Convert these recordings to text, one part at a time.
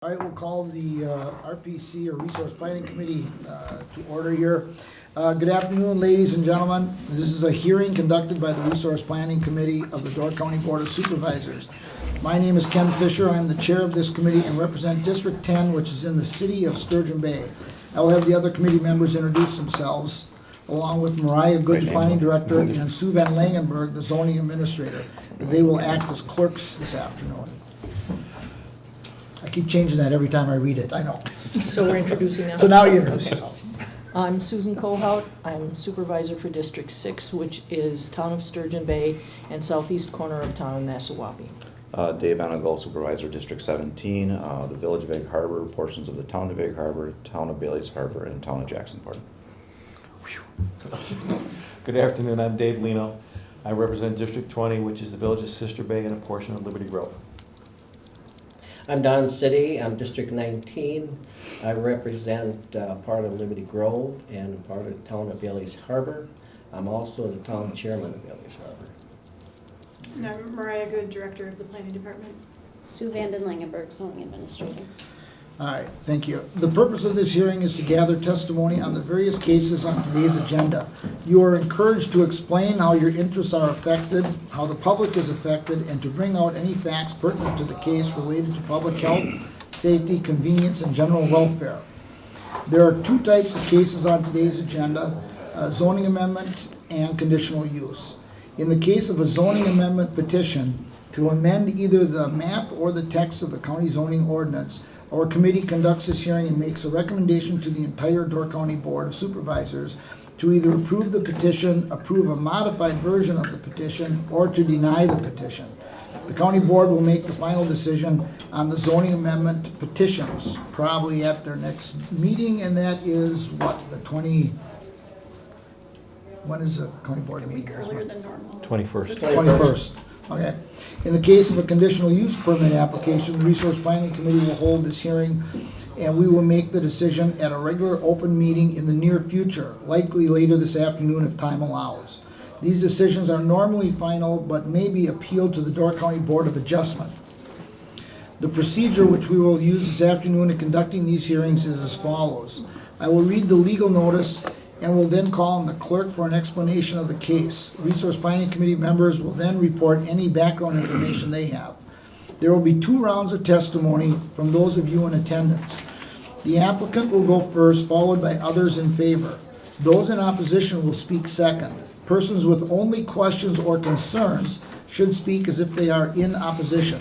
All right, we'll call the RPC, or Resource Planning Committee, to order here. Good afternoon, ladies and gentlemen. This is a hearing conducted by the Resource Planning Committee of the Door County Board of Supervisors. My name is Ken Fisher. I'm the chair of this committee and represent District 10, which is in the city of Sturgeon Bay. I will have the other committee members introduce themselves, along with Mariah, Goode, the planning director, and Sue Van Langenberg, the zoning administrator. They will act as clerks this afternoon. I keep changing that every time I read it, I know. So we're introducing now? So now you introduce yourself. I'm Susan Kohout. I'm supervisor for District 6, which is town of Sturgeon Bay and southeast corner of town of Massawappi. Dave Anagal, supervisor, District 17, the village of Egg Harbor, portions of the town of Egg Harbor, town of Bailey's Harbor, and town of Jacksonport. Good afternoon, I'm Dave Lino. I represent District 20, which is the village of Sister Bay and a portion of Liberty Grove. I'm Don City, I'm District 19. I represent part of Liberty Grove and part of the town of Bailey's Harbor. I'm also the town chairman of Bailey's Harbor. And I'm Mariah Goode, director of the planning department. Sue Van Langenberg, zoning administrator. All right, thank you. The purpose of this hearing is to gather testimony on the various cases on today's agenda. You are encouraged to explain how your interests are affected, how the public is affected, and to bring out any facts pertinent to the case related to public health, safety, convenience, and general welfare. There are two types of cases on today's agenda, zoning amendment and conditional use. In the case of a zoning amendment petition to amend either the map or the text of the county zoning ordinance, our committee conducts this hearing and makes a recommendation to the entire Door County Board of Supervisors to either approve the petition, approve a modified version of the petition, or to deny the petition. The county board will make the final decision on the zoning amendment petitions, probably at their next meeting, and that is what, when is the county board meeting? Earlier than normal. 21st. 21st. Okay. In the case of a conditional use permit application, the Resource Planning Committee will hold this hearing, and we will make the decision at a regular open meeting in the near future, likely later this afternoon if time allows. These decisions are normally final, but may be appealed to the Door County Board of Adjustment. The procedure which we will use this afternoon in conducting these hearings is as follows. I will read the legal notice and will then call on the clerk for an explanation of the case. Resource Planning Committee members will then report any background information they have. There will be 2 rounds of testimony from those of you in attendance. The applicant will go first, followed by others in favor. Those in opposition will speak second. Persons with only questions or concerns should speak as if they are in opposition.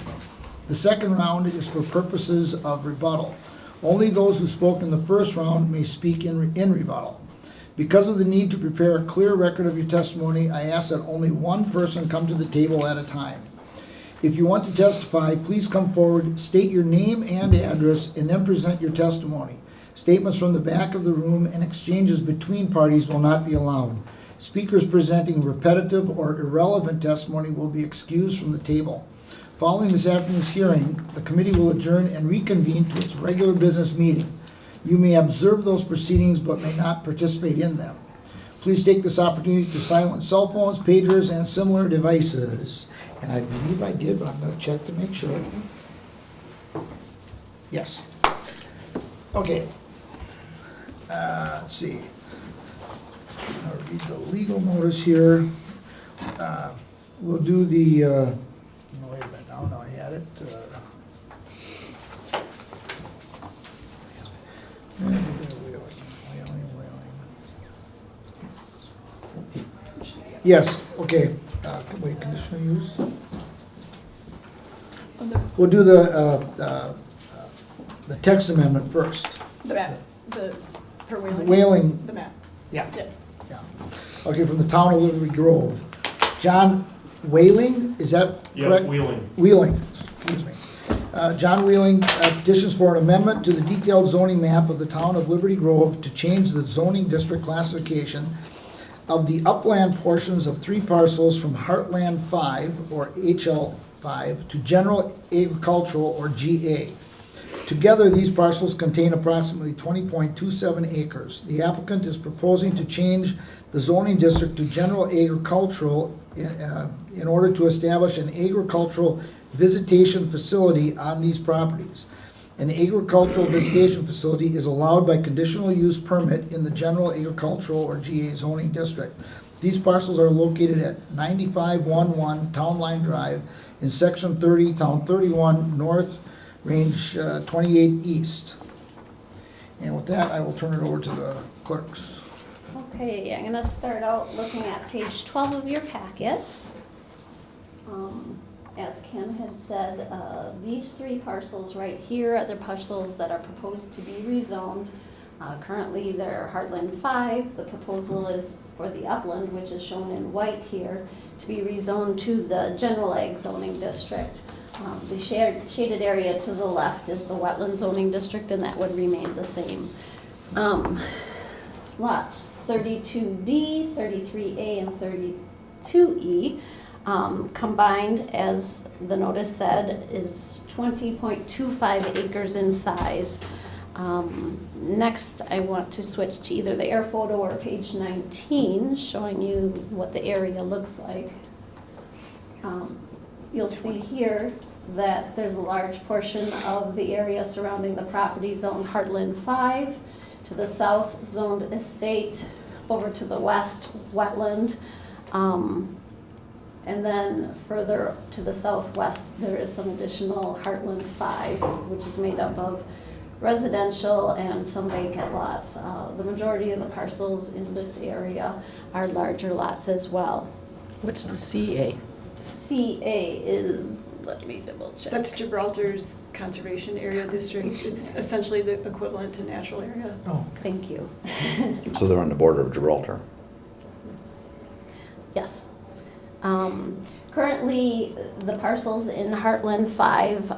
The second round is for purposes of rebuttal. Only those who spoke in the first round may speak in rebuttal. Because of the need to prepare a clear record of your testimony, I ask that only one person come to the table at a time. If you want to testify, please come forward, state your name and address, and then present your testimony. Statements from the back of the room and exchanges between parties will not be allowed. Speakers presenting repetitive or irrelevant testimony will be excused from the table. Following this afternoon's hearing, the committee will adjourn and reconvene to its regular business meeting. You may observe those proceedings but may not participate in them. Please take this opportunity to silence cell phones, pagers, and similar devices. And I believe I did, but I'm going to check to make sure. Yes. Okay. Let's see. I'll read the legal notice here. We'll do the, no, wait a minute, no, I had it. Yes, okay. Wait, conditional use? We'll do the text amendment first. The map, for Whaling. The Whaling. The map. Yeah. Yeah. Yeah. Okay, from the town of Liberty Grove. John Whaling, is that correct? Yeah, Wheeling. Wheeling, excuse me. John Wheeling petitions for an amendment to the detailed zoning map of the town of Liberty Grove to change the zoning district classification of the upland portions of 3 parcels from Heartland 5, or HL 5, to General Agricultural, or GA. Together, these parcels contain approximately 20.27 acres. The applicant is proposing to change the zoning district to General Agricultural in order to establish an agricultural visitation facility on these properties. An agricultural visitation facility is allowed by conditional use permit in the general agricultural or GA zoning district. These parcels are located at 9511 Town Line Drive in Section 30, Town 31 North, Range 28 East. And with that, I will turn it over to the clerks. Okay, I'm gonna start out looking at page 12 of your packet. As Ken had said, these three parcels right here are the parcels that are proposed to be rezoned. Currently, they're Heartland 5. The proposal is for the upland, which is shown in white here, to be rezoned to the general ag zoning district. The shaded area to the left is the wetland zoning district, and that would remain the same. Lots 32D, 33A, and 32E combined, as the notice said, is 20.25 acres in size. Next, I want to switch to either the air photo or page 19, showing you what the area looks like. You'll see here that there's a large portion of the area surrounding the property zoned Heartland 5, to the south zoned estate, over to the west wetland, and then further to the southwest there is some additional Heartland 5, which is made up of residential and some vacant lots. The majority of the parcels in this area are larger lots as well. What's the CA? CA is, let me double check. That's Gibraltar's Conservation Area District. It's essentially the equivalent to natural area. Oh, Thank you. So they're on the border of Gibraltar. Yes. Currently, the parcels in Heartland 5,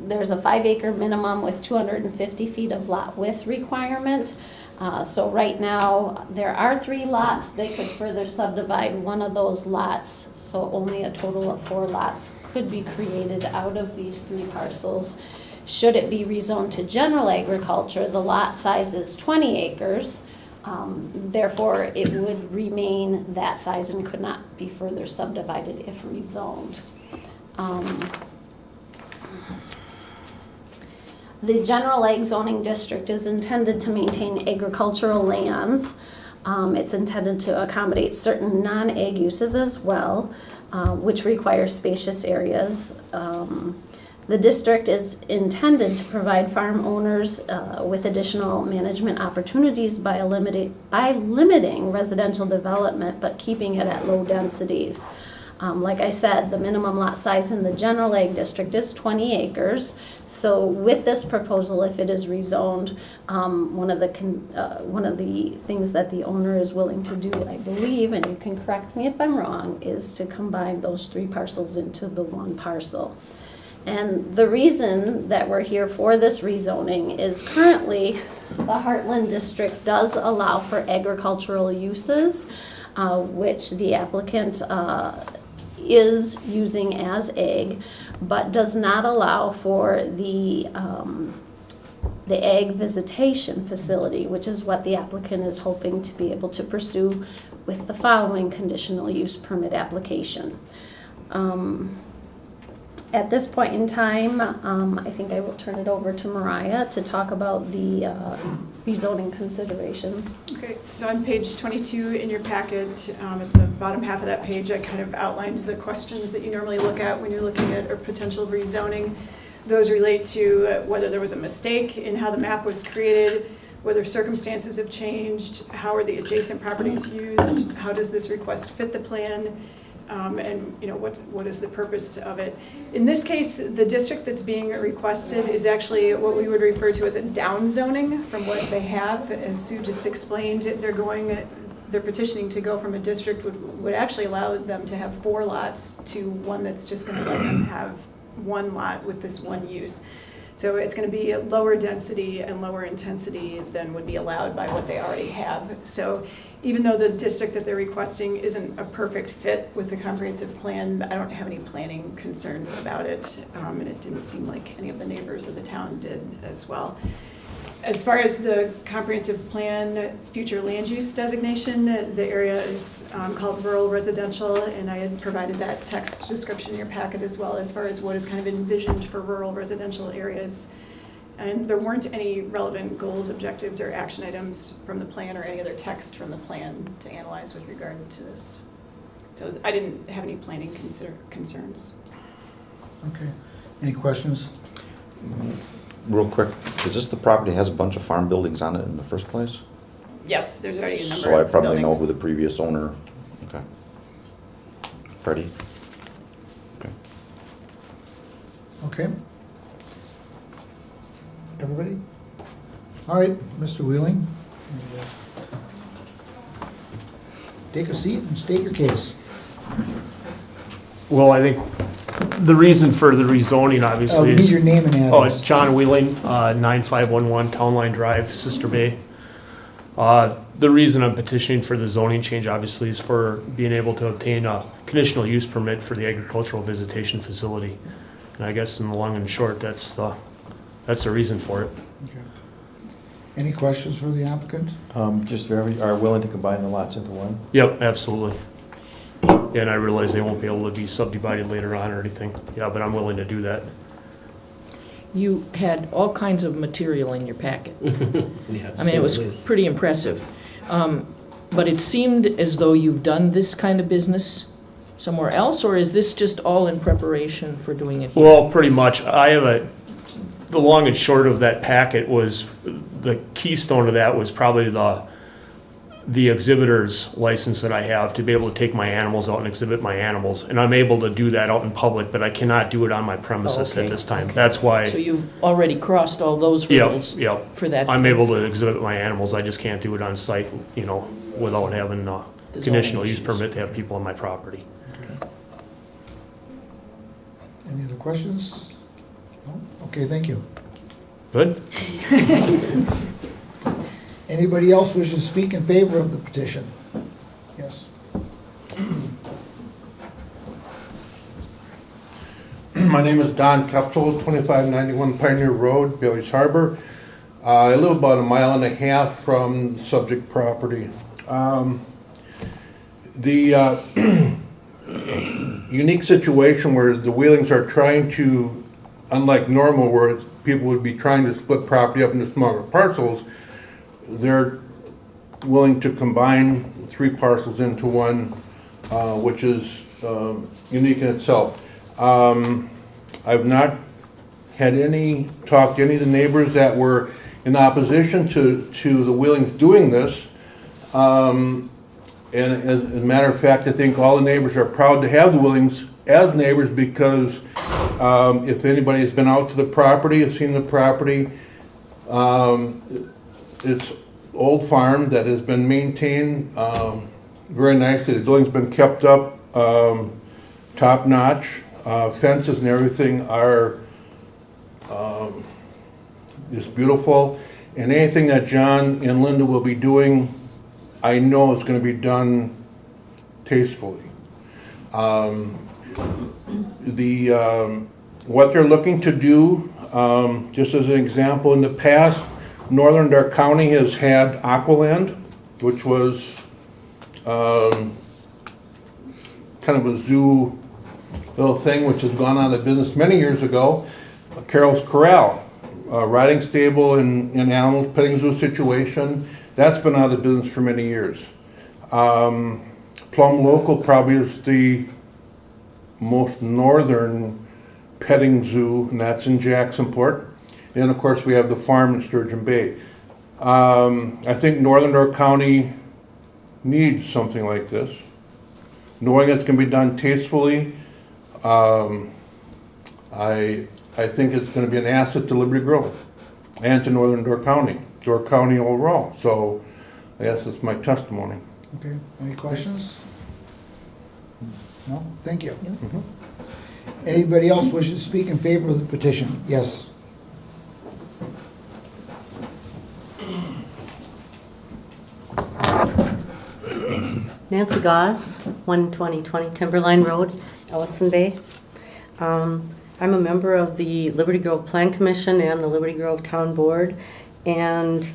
there's a 5-acre minimum with 250 feet of lot width requirement. So right now, there are 3 lots. They could further subdivide one of those lots, so only a total of 4 lots could be created out of these 3 parcels. Should it be rezoned to general agriculture, the lot size is 20 acres. Therefore, it would remain that size and could not be further subdivided if rezoned. The general ag zoning district is intended to maintain agricultural lands. It's intended to accommodate certain non-ag uses as well, which require spacious areas. The district is intended to provide farm owners with additional management opportunities by limiting residential development, but keeping it at low densities. Like I said, the minimum lot size in the general ag district is 20 acres. So with this proposal, if it is rezoned, one of the things that the owner is willing to do, I believe, and you can correct me if I'm wrong, is to combine those 3 parcels into the 1 parcel. And the reason that we're here for this rezoning is currently the Heartland District does allow for agricultural uses, which the applicant is using as ag, but does not allow for the ag visitation facility, which is what the applicant is hoping to be able to pursue with the following conditional use permit application. At this point in time, I think I will turn it over to Mariah to talk about the rezoning considerations. Okay, so on page 22 in your packet, at the bottom half of that page, I kind of outlined the questions that you normally look at when you're looking at a potential rezoning. Those relate to whether there was a mistake in how the map was created, whether circumstances have changed, how are the adjacent properties used, how does this request fit the plan, and what is the purpose of it. In this case, the district that's being requested is actually what we would refer to as a down zoning from what they have. As Sue just explained, they're petitioning to go from a district would actually allow them to have 4 lots to one that's just going to let them have 1 lot with this 1 use. So it's going to be a lower density and lower intensity than would be allowed by what they already have. So even though the district that they're requesting isn't a perfect fit with the comprehensive plan, I don't have any planning concerns about it, and it didn't seem like any of the neighbors of the town did as well. As far as the comprehensive plan future land use designation, the area is called rural residential, and I had provided that text description in your packet as well as far as what is kind of envisioned for rural residential areas. And there weren't any relevant goals, objectives, or action items from the plan or any other text from the plan to analyze with regard to this. So I didn't have any planning concerns. Okay. Any questions? Real quick, is this the property that has a bunch of farm buildings on it in the first place? Yes, there's already a number So I of probably know who buildings. the previous owner, okay. Freddie? Okay. Okay. Everybody? All right, Mr. Wheeling. Take a seat and state your case. Well, I think the reason for the rezoning obviously Need is. your name and Oh, it's address. John Wheeling, 9511 Town Line Drive, Sister Bay. The reason I'm petitioning for the zoning change obviously is for being able to obtain a conditional use permit for the agricultural visitation facility. And I guess in the long and short, that's the reason for it. Okay. Any questions for the applicant? Just are willing to combine the lots into one? Yep, absolutely. Yeah, and I realize they won't be able to be subdivided later on or anything. Yeah, but I'm willing to do that. You had all kinds of material in your packet. Yeah, I mean, it was pretty impressive. But it seemed as though you've done this kind of business somewhere else, or is this just all in preparation for doing it here? Well, pretty much. The long and short of that packet was, the keystone of that was probably the exhibitor's license that I have to be able to take my animals out and exhibit my animals. And I'm able to do that out in public, but I cannot do it on my premises at this time. That's why, So you've already crossed all those hurdles yep. for that? I'm able to exhibit my animals. I just can't do it on site, without having a The zoning conditional use issues. permit to have people on my property. Any other questions? No? Okay, thank you. Good? Anybody else wish to speak in favor of the petition? Yes. My name is Don Kupsel, 2591 Pioneer Road, Bailey's Harbor. I live about 1.5 miles from the subject property. The unique situation where the Wheelings are trying to, unlike normal where people would be trying to split property up into smaller parcels, they're willing to combine 3 parcels into one, which is unique in itself. I've not had any talk to any of the neighbors that were in opposition to the Wheelings doing this. And as a matter of fact, I think all the neighbors are proud to have the Wheelings as neighbors because if anybody has been out to the property, has seen the property, it's old farm that has been maintained very nicely. The building's been kept up top notch. Fences and everything are just beautiful. And anything that John and Linda will be doing, I know is going to be done tastefully. What they're looking to do, just as an example, in the past, Northern Dark County has had Aqualand, which was kind of a zoo little thing, which has gone out of business many years ago. Carol's Corral, riding stable and animals, petting zoo situation, that's been out of business for many years. Plum Local probably is the most northern petting zoo, and that's in Jacksonport. And of course, we have the farm in Sturgeon Bay. I think Northern Door County needs something like this. Knowing it's going to be done tastefully, I think it's going to be an asset to Liberty Grove and to Northern Door County overall. So, yes, that's my testimony. Okay, any questions? No? Thank you. Anybody else wish to speak in favor of the petition? Yes. Nancy Goss, 12020 Timberline Road, Ellison Bay. I'm a member of the Liberty Grove Plan Commission and the Liberty Grove Town Board, and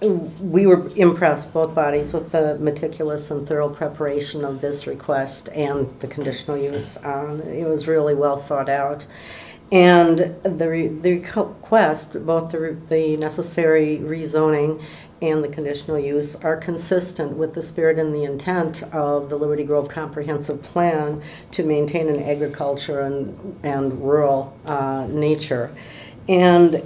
we were impressed, both bodies, with the meticulous and thorough preparation of this request and the conditional use. It was really well thought out. And the request, both the necessary rezoning and the conditional use are consistent with the spirit and the intent of the Liberty Grove Comprehensive Plan to maintain an agriculture and rural nature. And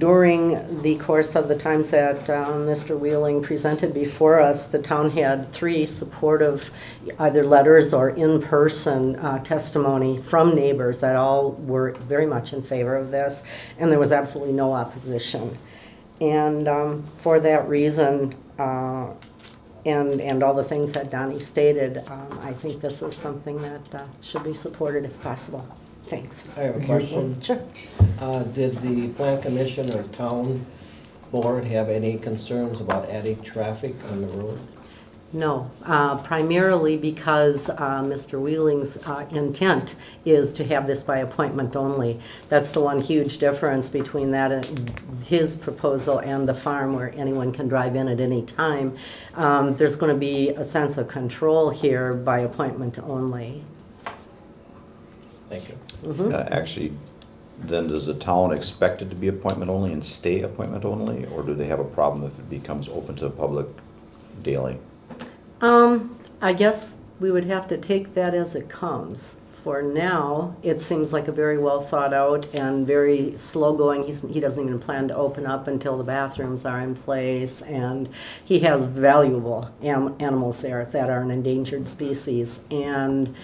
during the course of the times that Mr. Wheeling presented before us, the town had 3 supportive either letters or in-person testimony from neighbors that all were very much in favor of this, and there was absolutely no opposition. And for that reason, and all the things that Donnie stated, I think this is something that should be supported if possible. Thanks. I have a question. Sure. Did the plan commission or town board have any concerns about adding traffic on the road? No, primarily because Mr. Wheeling's intent is to have this by appointment only. That's the one huge difference between that and his proposal and the farm where anyone can drive in at any time. There's going to be a sense of control here by appointment only. Thank you. Actually, then does the town expect it to be appointment only and stay appointment only? Or do they have a problem if it becomes open to the public daily? I guess we would have to take that as it comes. For now, it seems like a very well thought out and very slow going. He doesn't even plan to open up until the bathrooms are in place, and he has valuable animals there that are an endangered species. And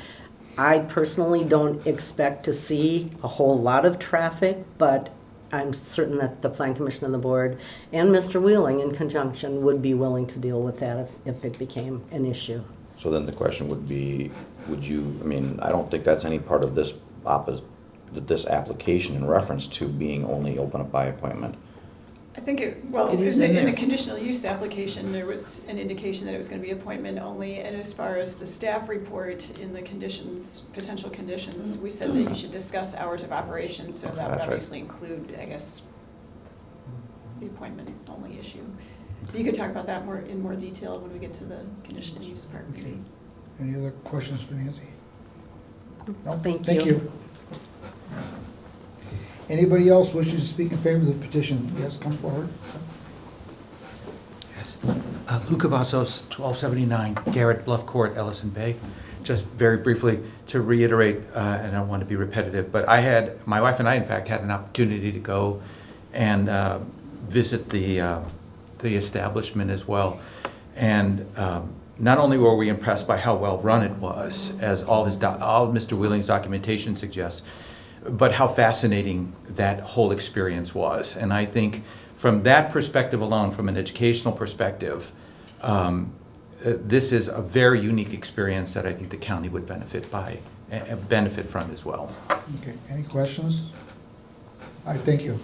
I personally don't expect to see a whole lot of traffic, but I'm certain that the Plan Commission and the board and Mr. Wheeling in conjunction would be willing to deal with that if it became an issue. So then the question would be, would you, I mean, I don't think that's any part of this this application in reference to being only open up by appointment. I think It is in in the there. conditional use application, there was an indication that it was gonna be appointment only, and as far as the staff report in the conditions, potential conditions, we said that you should discuss hours of operation, so that would That's right. obviously include, I guess, the appointment only issue. You could talk about that in more detail when we get to the conditional use part. Okay. Any other questions for Nancy? No? Thank you. Anybody else wishing to speak in favor of the petition? Yes, come forward. Yes. Lou Cavazos, 1279 Garrett Bluff Court, Ellison Bay. Just very briefly to reiterate, and I don't want to be repetitive, but my wife and I, in fact, had an opportunity to go and visit the establishment as well. And not only were we impressed by how well run it was, as all Mr. Wheeling's documentation suggests, but how fascinating that whole experience was. And I think from that perspective alone, from an educational perspective, this is a very unique experience that I think the county would benefit from as well. Okay, any questions? All right, thank you.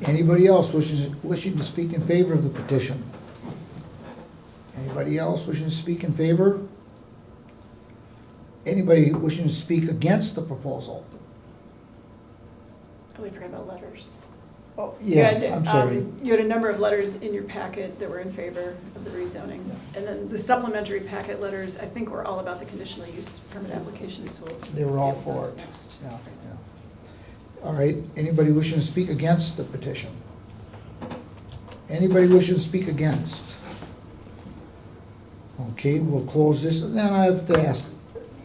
Anybody else wishing to speak in favor of the petition? Anybody else wishing to speak in favor? Anybody wishing to speak against the proposal? Oh, we forgot about letters. Oh, You yeah, had, I'm sorry. You had a number of letters in your packet that were in favor of the rezoning. And then the supplementary packet letters, I think, were all about the conditional use permit applications, so we'll They were all deal with those for it. next. Yeah, yeah. All right, anybody wishing to speak against the petition? Anybody wishing to speak against? Okay, we'll close this, and then I have to ask,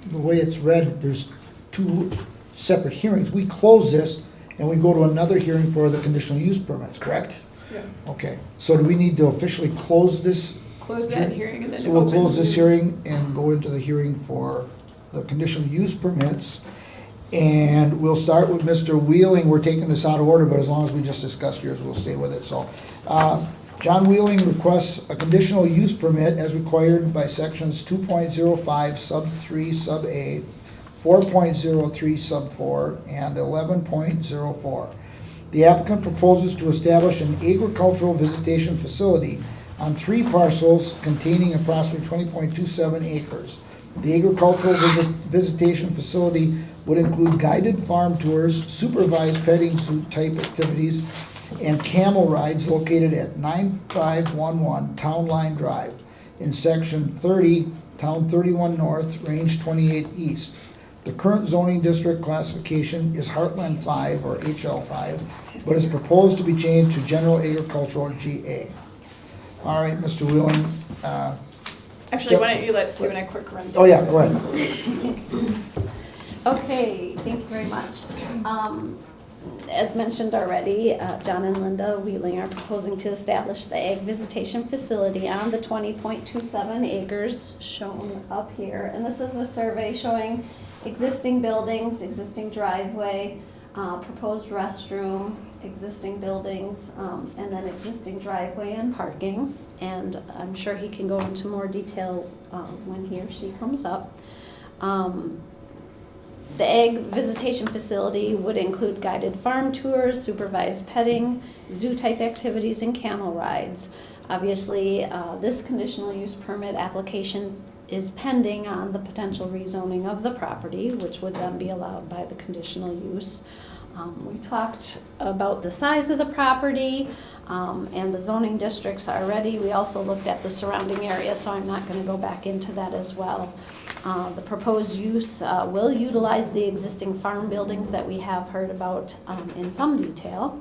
the way it's read, there's 2 separate hearings. We close this, and we go to another hearing for the conditional use permits, correct? Yeah. Okay, so do we need to officially close this? Close that hearing and then So we'll open close this the- hearing and go into the hearing for the conditional use permits. And we'll start with Mr. Wheeling. We're taking this out of order, but as long as we just discussed yours, we'll stay with it. So, John Wheeling requests a conditional use permit as required by sections 2.05 sub 3 sub A, 4.03 sub 4, and 11.04. The applicant proposes to establish an agricultural visitation facility on 3 parcels containing approximately 20.27 acres. The agricultural visitation facility would include guided farm tours, supervised petting zoo type activities, and camel rides located at 9511 Town Line Drive in Section 30, Town 31 North, Range 28 East. The current zoning district classification is Heartland 5 or HL 5, but is proposed to be changed to General Agricultural GA. All right, Mr. Wheelan, Actually, why don't you let Sue and I quick run? oh yeah, go ahead. Okay, thank you very much. As mentioned already, John and Linda Wheeling are proposing to establish the ag visitation facility on the 20.27 acres shown up here. And this is a survey showing existing buildings, existing driveway, proposed restroom, existing buildings, and then existing driveway and parking. And I'm sure he can go into more detail when he or she comes up. The ag visitation facility would include guided farm tours, supervised petting, zoo-type activities, and camel rides. Obviously, this conditional use permit application is pending on the potential rezoning of the property, which would then be allowed by the conditional use. We talked about the size of the property and the zoning districts already. We also looked at the surrounding area, so I'm not going to go back into that as well. The proposed use will utilize the existing farm buildings that we have heard about in some detail.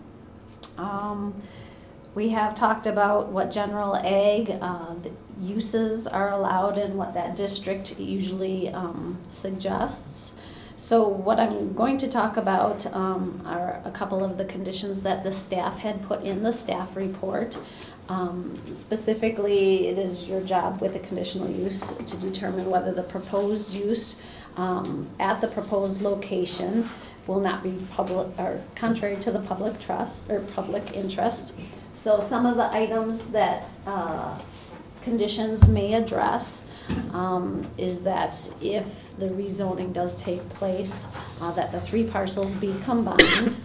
We have talked about what general ag the uses are allowed and what that district usually suggests. So what I'm going to talk about are a couple of the conditions that the staff had put in the staff report. Specifically, it is your job with the conditional use to determine whether the proposed use at the proposed location will not be public or contrary to the public trust or public interest. So some of the items that conditions may address is that if the rezoning does take place, that the 3 parcels be combined.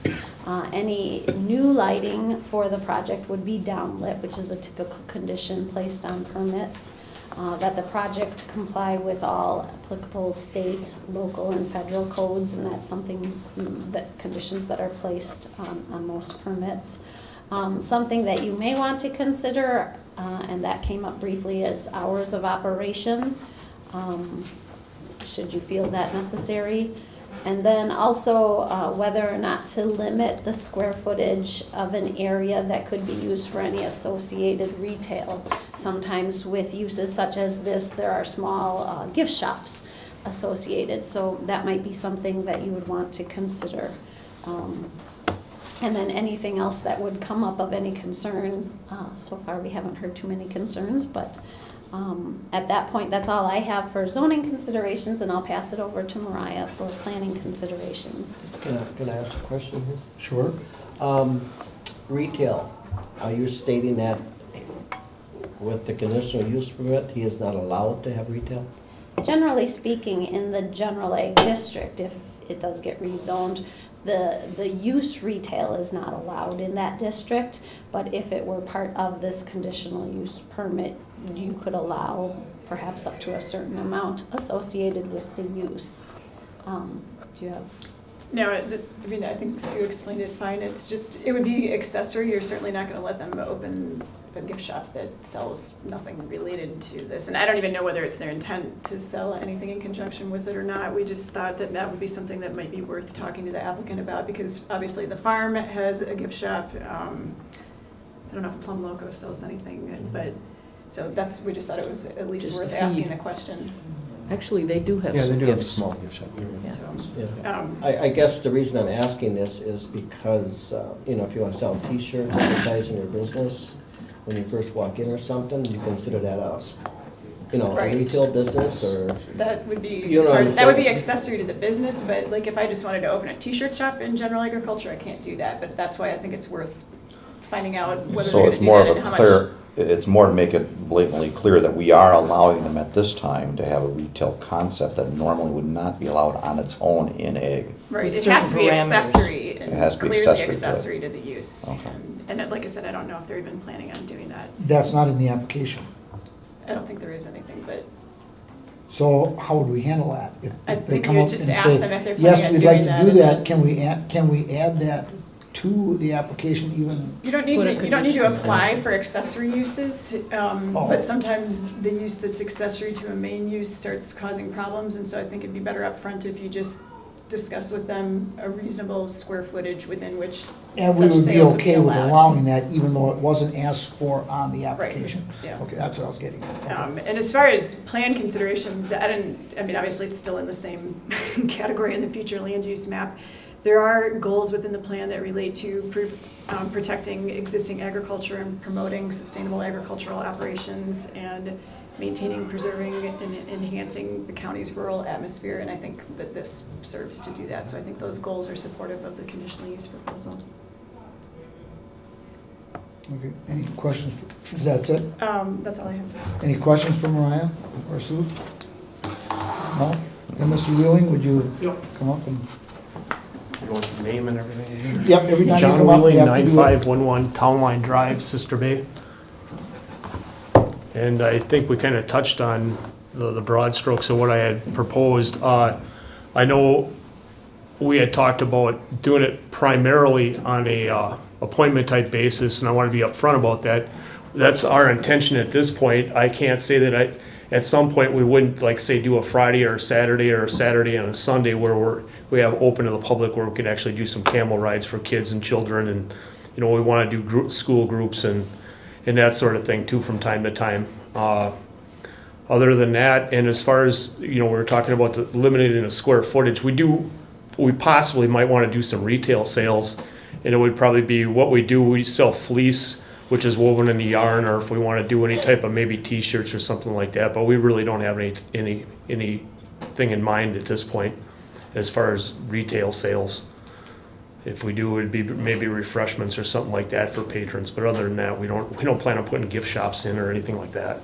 Any new lighting for the project would be downlit, which is a typical condition placed on permits. That the project comply with all applicable state, local, and federal codes, and that's something that conditions that are placed on most permits. Something that you may want to consider, and that came up briefly, is hours of operation, should you feel that necessary. And then also whether or not to limit the square footage of an area that could be used for any associated retail. Sometimes with uses such as this, there are small gift shops associated, so that might be something that you would want to consider. And then anything else that would come up of any concern. So far we haven't heard too many concerns, but at that point, that's all I have for zoning considerations, and I'll pass it over to Mariah for planning considerations. Can I ask a question here? Sure. Retail, are you stating that with the conditional use permit, he is not allowed to have retail? Generally speaking, in the general ag district, if it does get rezoned, the use retail is not allowed in that district, but if it were part of this conditional use permit, you could allow perhaps up to a certain amount associated with the use. Do you have? No, I mean, I think Sue explained it fine. It's just, it would be accessory. You're certainly not gonna let them open a gift shop that sells nothing related to this. And I don't even know whether it's their intent to sell anything in conjunction with it or not. We just thought that that would be something that might be worth talking to the applicant about, because obviously the farm has a gift shop. I don't know if Plum Loco sells anything, but, so that's, we just thought it was at least Just worth the asking feed. the question. Actually, they do have Yeah, they some do have a gifts. small gift shop. Yeah. So, Yeah. I guess the reason I'm asking this is because, you know, if you want to sell t-shirts, advertising your business, when you first walk in or something, you consider that a, you know, a Right. retail business or, that would be, You know what I'm that would be saying? accessory to the business, but like if I just wanted to open a t-shirt shop in general agriculture, I can't do that, but that's why I think it's worth finding out whether So they're gonna it's do more that of and a how clear, much. it's more to make it blatantly clear that we are allowing them at this time to have a retail concept that normally would not be allowed on its own in ag. Right, with it has to be certain parameters. accessory and It has to be clearly accessory to it. accessory to the use. Okay. And like I said, I don't know if they're even planning on doing that. That's not in the application. I don't think there is anything, but So how would we handle that? I If they think come you up would and just ask say, them if they're yes, planning we'd on like doing to do that, that, can we add that to the application even, You don't need Put a to, you don't need to condition in apply place. for accessory uses, Oh. but sometimes the use that's accessory to a main use starts causing problems, and so I think it'd be better upfront if you just discuss with them a reasonable square footage within which and we such would be sales would be okay with allowed. allowing that even though it wasn't asked for on the application? yeah. Okay, that's what I was getting at. Okay. And as far as plan considerations, I mean, obviously it's still in the same category in the future land use map. There are goals within the plan that relate to protecting existing agriculture and promoting sustainable agricultural operations and maintaining, preserving, and enhancing the county's rural atmosphere, and I think that this serves to do that. So I think those goals are supportive of the conditional use proposal. Okay, any questions? That's it? That's all I have. Any questions for Mariah or Sue? No? Then Mr. Wheeling, would you come up and, You want the name and everything? yep, every time you John come up, you Wheeling, have to do it. 9511 Town Line Drive, Sister Bay. And I think we kind of touched on the broad strokes of what I had proposed. I know we had talked about doing it primarily on a appointment type basis, and I want to be upfront about that. That's our intention at this point. I can't say that at some point we wouldn't, like, say, do a Friday or a Saturday and a Sunday where we have open to the public, where we could actually do some camel rides for kids and children, and, you know, we want to do school groups and that sort of thing too from time to time. Other than that, and as far as, you know, we were talking about the limiting the square footage, we possibly might want to do some retail sales, and it would probably be what we do, we sell fleece, which is woven in the yarn, or if we want to do any type of maybe t-shirts or something like that, but we really don't have anything in mind at this point as far as retail sales. If we do, it'd be maybe refreshments or something like that for patrons, but other than that, we don't plan on putting gift shops in or anything like that.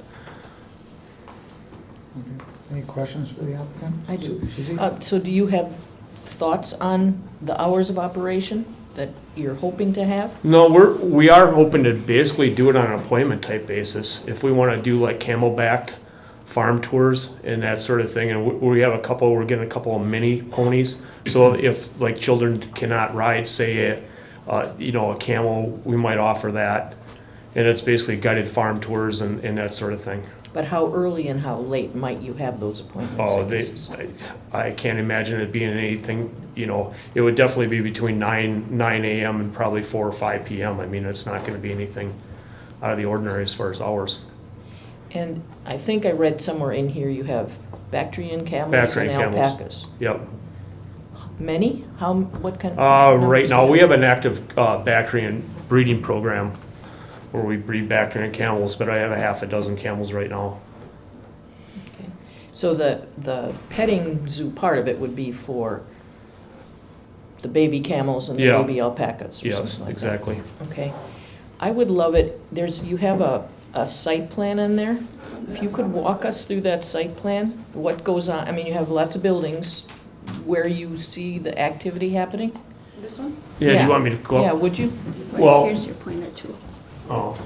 Okay. Any questions for the applicant? I do. Suzie? So do you have thoughts on the hours of operation that you're hoping to have? No, we are hoping to basically do it on an appointment type basis. If we want to do like camelback farm tours and that sort of thing, and we're getting a couple of mini ponies. So if like children cannot ride, say, a camel, we might offer that. And it's basically guided farm tours and that sort of thing. But how early and how late might you have those appointments? I can't imagine it being anything, it would definitely be between 9 a.m. and probably 4 or 5 p.m. I mean, it's not gonna be anything out of the ordinary as far as hours. And I think I read somewhere in here you have Bactrian camels Bactrian and camels. alpacas. Yep. Many? What kind? Right now, we have an active Bactrian breeding program where we breed Bactrian camels, but I have a half a dozen camels right now. Okay. So the petting zoo part of it would be for the baby camels and the Yeah. baby alpacas or Yes, something like exactly. that? Okay. I would love it, you have a site plan in there? If you could walk us through that site plan, what goes on, I mean, you have lots of buildings, where you see the activity happening? This one? Yeah, do you want me to go Yeah, up? would you? Well- Here's your pointer too. Oh.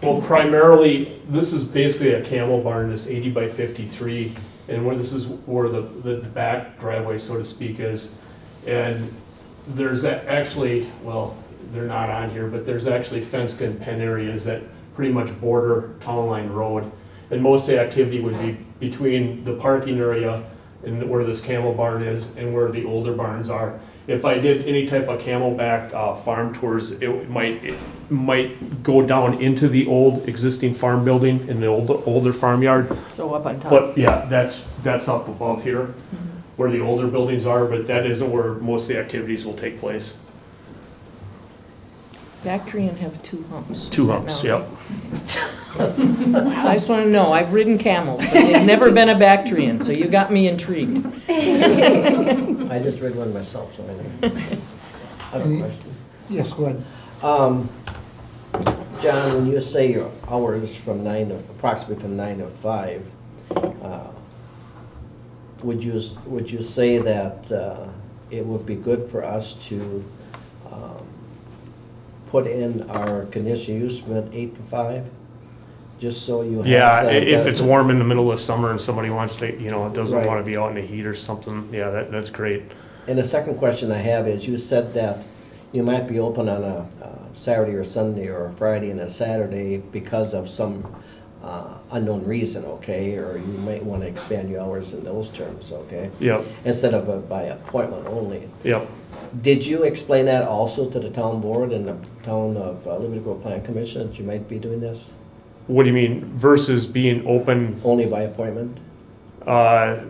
Well, primarily, this is basically a camel barn, this 80 by 53, and this is where the back driveway, so to speak, is. And there's actually, well, they're not on here, but there's actually fenced-in pen areas that pretty much border Town Line Road. And most of the activity would be between the parking area and where this camel barn is and where the older barns are. If I did any type of camelback farm tours, it might go down into the old existing farm building in the older farmyard. So up on top? But yeah, that's up above here, where the older buildings are, but that isn't where most of the activities will take place. Bactrian have 2 humps. Two Is that humps, now- yep. I just want to know, I've ridden camels, but they've never been a Bactrian, so you got me intrigued. I just read one myself, so I have a Any- question. Yes, go ahead. John, when you say your hours approximately from 9 to 5, would you say that it would be good for us to put in our conditional use permit 8 to 5? Just so you have. Yeah, that- if it's warm in the middle of summer and somebody wants to, doesn't Right. want to be out in the heat or something, yeah, that's great. And the second question I have is, you said that you might be open on a Saturday or Sunday or a Friday and a Saturday because of some unknown reason, okay? Or you might want to expand your hours in those terms, okay? Yep, Instead of by appointment only. yep. Did you explain that also to the town board and the town of Liberty Grove Plan Commission, that you might be doing this What do you mean versus being open? only by appointment?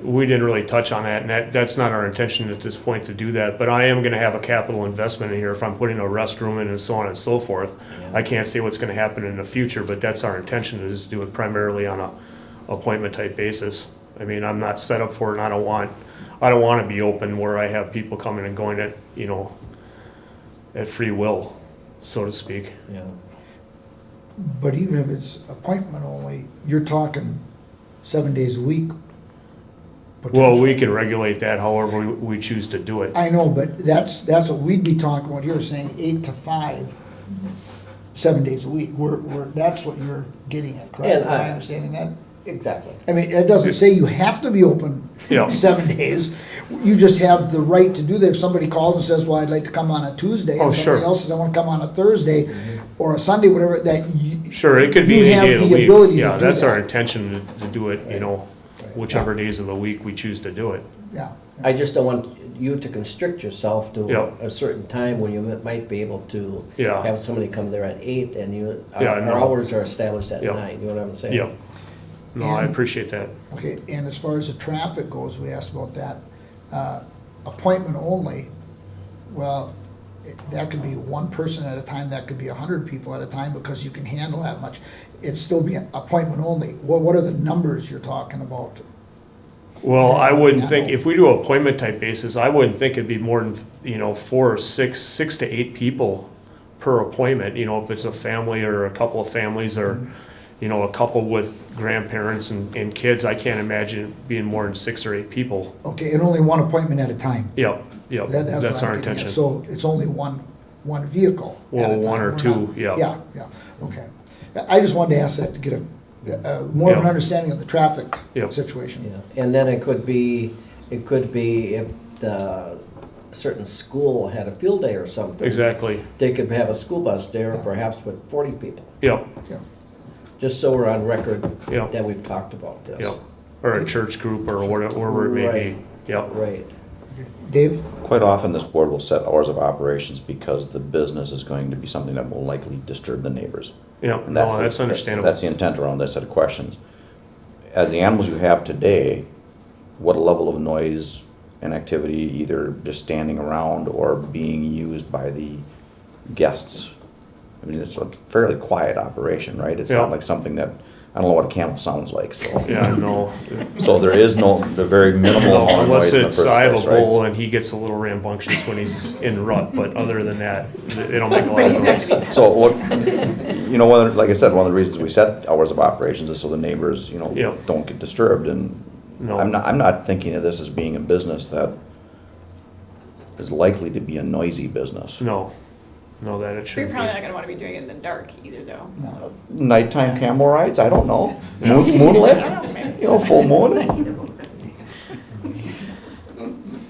We didn't really touch on that, and that's not our intention at this point to do that. But I am gonna have a capital investment in here if I'm putting a restroom in and so on and so forth. Yeah. I can't say what's gonna happen in the future, but that's our intention, is to do it primarily on a appointment type basis. I mean, I'm not set up for it, and I don't wanna be open where I have people coming and going at, at free will, so to speak. Yeah. But even if it's appointment only, you're talking 7 days a week. Well, we potentially. can regulate that however we choose to do it. I know, but that's what we'd be talking about here, saying 8 to 5, 7 days a week. That's what you're getting at, correct? And Am I understanding that? Exactly. I mean, it doesn't say you have to be open Yeah. 7 days. You just have the right to do that. If somebody calls and says, well, I'd like to come on a Tuesday, Oh, and somebody sure. else says, I want to come on a Thursday or a Sunday, whatever, that you. Sure, it could be you any have day of the the week. ability to Yeah, do that's our that. intention to do it, whichever days of the week we choose to do it. Yeah. I just don't want you to constrict yourself to Yeah. a certain time when you might be able to Yeah. have somebody come there at 8 and Yeah, our no. hours are established at Yeah. 9, you know what I'm saying? Yep. No, I And- appreciate that. Okay, and as far as the traffic goes, we asked about that. Appointment only, well, that could be one person at a time, that could be 100 people at a time, because you can handle that much. It'd still be an appointment only. What are the numbers you're talking about? Well, I wouldn't Yeah. think, if we do appointment type basis, I wouldn't think it'd be more than, 4 or 6 to 8 people per appointment, if it's a family or a couple of families or, a couple with grandparents and kids, I can't imagine it being more than 6 or 8 people. Okay, and only one appointment at a time. Yep, That's that's what our I'm getting at. intention. So it's only one vehicle at a Well, time. one or We're two, not- yeah. Yeah, okay. I just wanted to ask that to get more of an Yeah. understanding of the traffic Yep. situation. Yeah. And then it could be if the certain school had a field day or something. Exactly, They could have a school bus there, perhaps with 40 people, yep, Yeah. just so we're on record Yeah. that we've talked about this. yep. Or a church group or wherever it may Right. be, yep. Right. Dave? Quite often, this board will set hours of operations because the business is going to be something that will likely disturb the neighbors. Yeah, And no, the- that's understandable. That's the intent around this set of questions. As the animals you have today, what level of noise and activity, either just standing around or being used by the guests? I mean, it's a fairly quiet operation, right? It's Yeah. not like something that, I don't know what a camel sounds like, so. Yeah, no, So there is the very minimal no, amount of unless noise in the it's first I have a place, right? bull and he gets a little rambunctious when he's in rut, but other than that, they don't make a lot But of he's not noise. gonna be So what, like I said, one of the reasons we set hours of operations is so the neighbors, Yeah. don't get disturbed. And No. I'm not thinking of this as being a business that is likely to be a noisy business. No, that it You're shouldn't probably not be. gonna wanna be doing it in the dark either, though. No. Nighttime camel rides, I don't know. I don't Moonlit, know, maybe. full moon.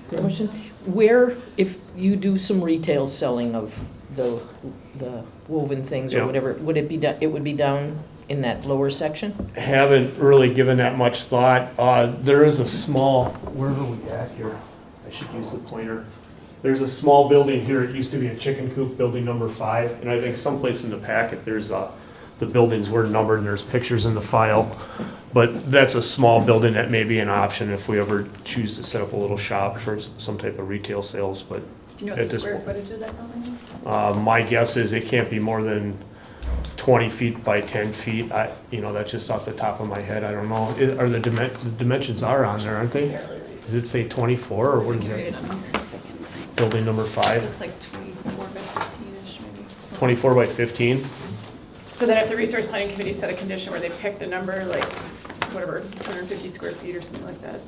Question, where, if you do some retail selling of the woven things Yeah. or whatever, would it be, it would be down in that lower section? Haven't really given that much thought. There is a small, where are we at here? I should use the pointer. There's a small building here, it used to be a chicken coop, building number 5, and I think someplace in the packet, there's, the buildings were numbered and there's pictures in the file. But that's a small building that may be an option if we ever choose to set up a little shop for some type of retail sales, but Do you know what at the this square point, footage of that building is? my guess is it can't be more than 20 feet by 10 feet. That's just off the top of my head, I don't know. Are the dimensions are on there, aren't they? Does it say 24 or what is it? Building number 5, Looks like 24 by 15-ish maybe. 24 by 15? So then if the resource planning committee set a condition where they picked a number, like, whatever, 250 square feet or something like that.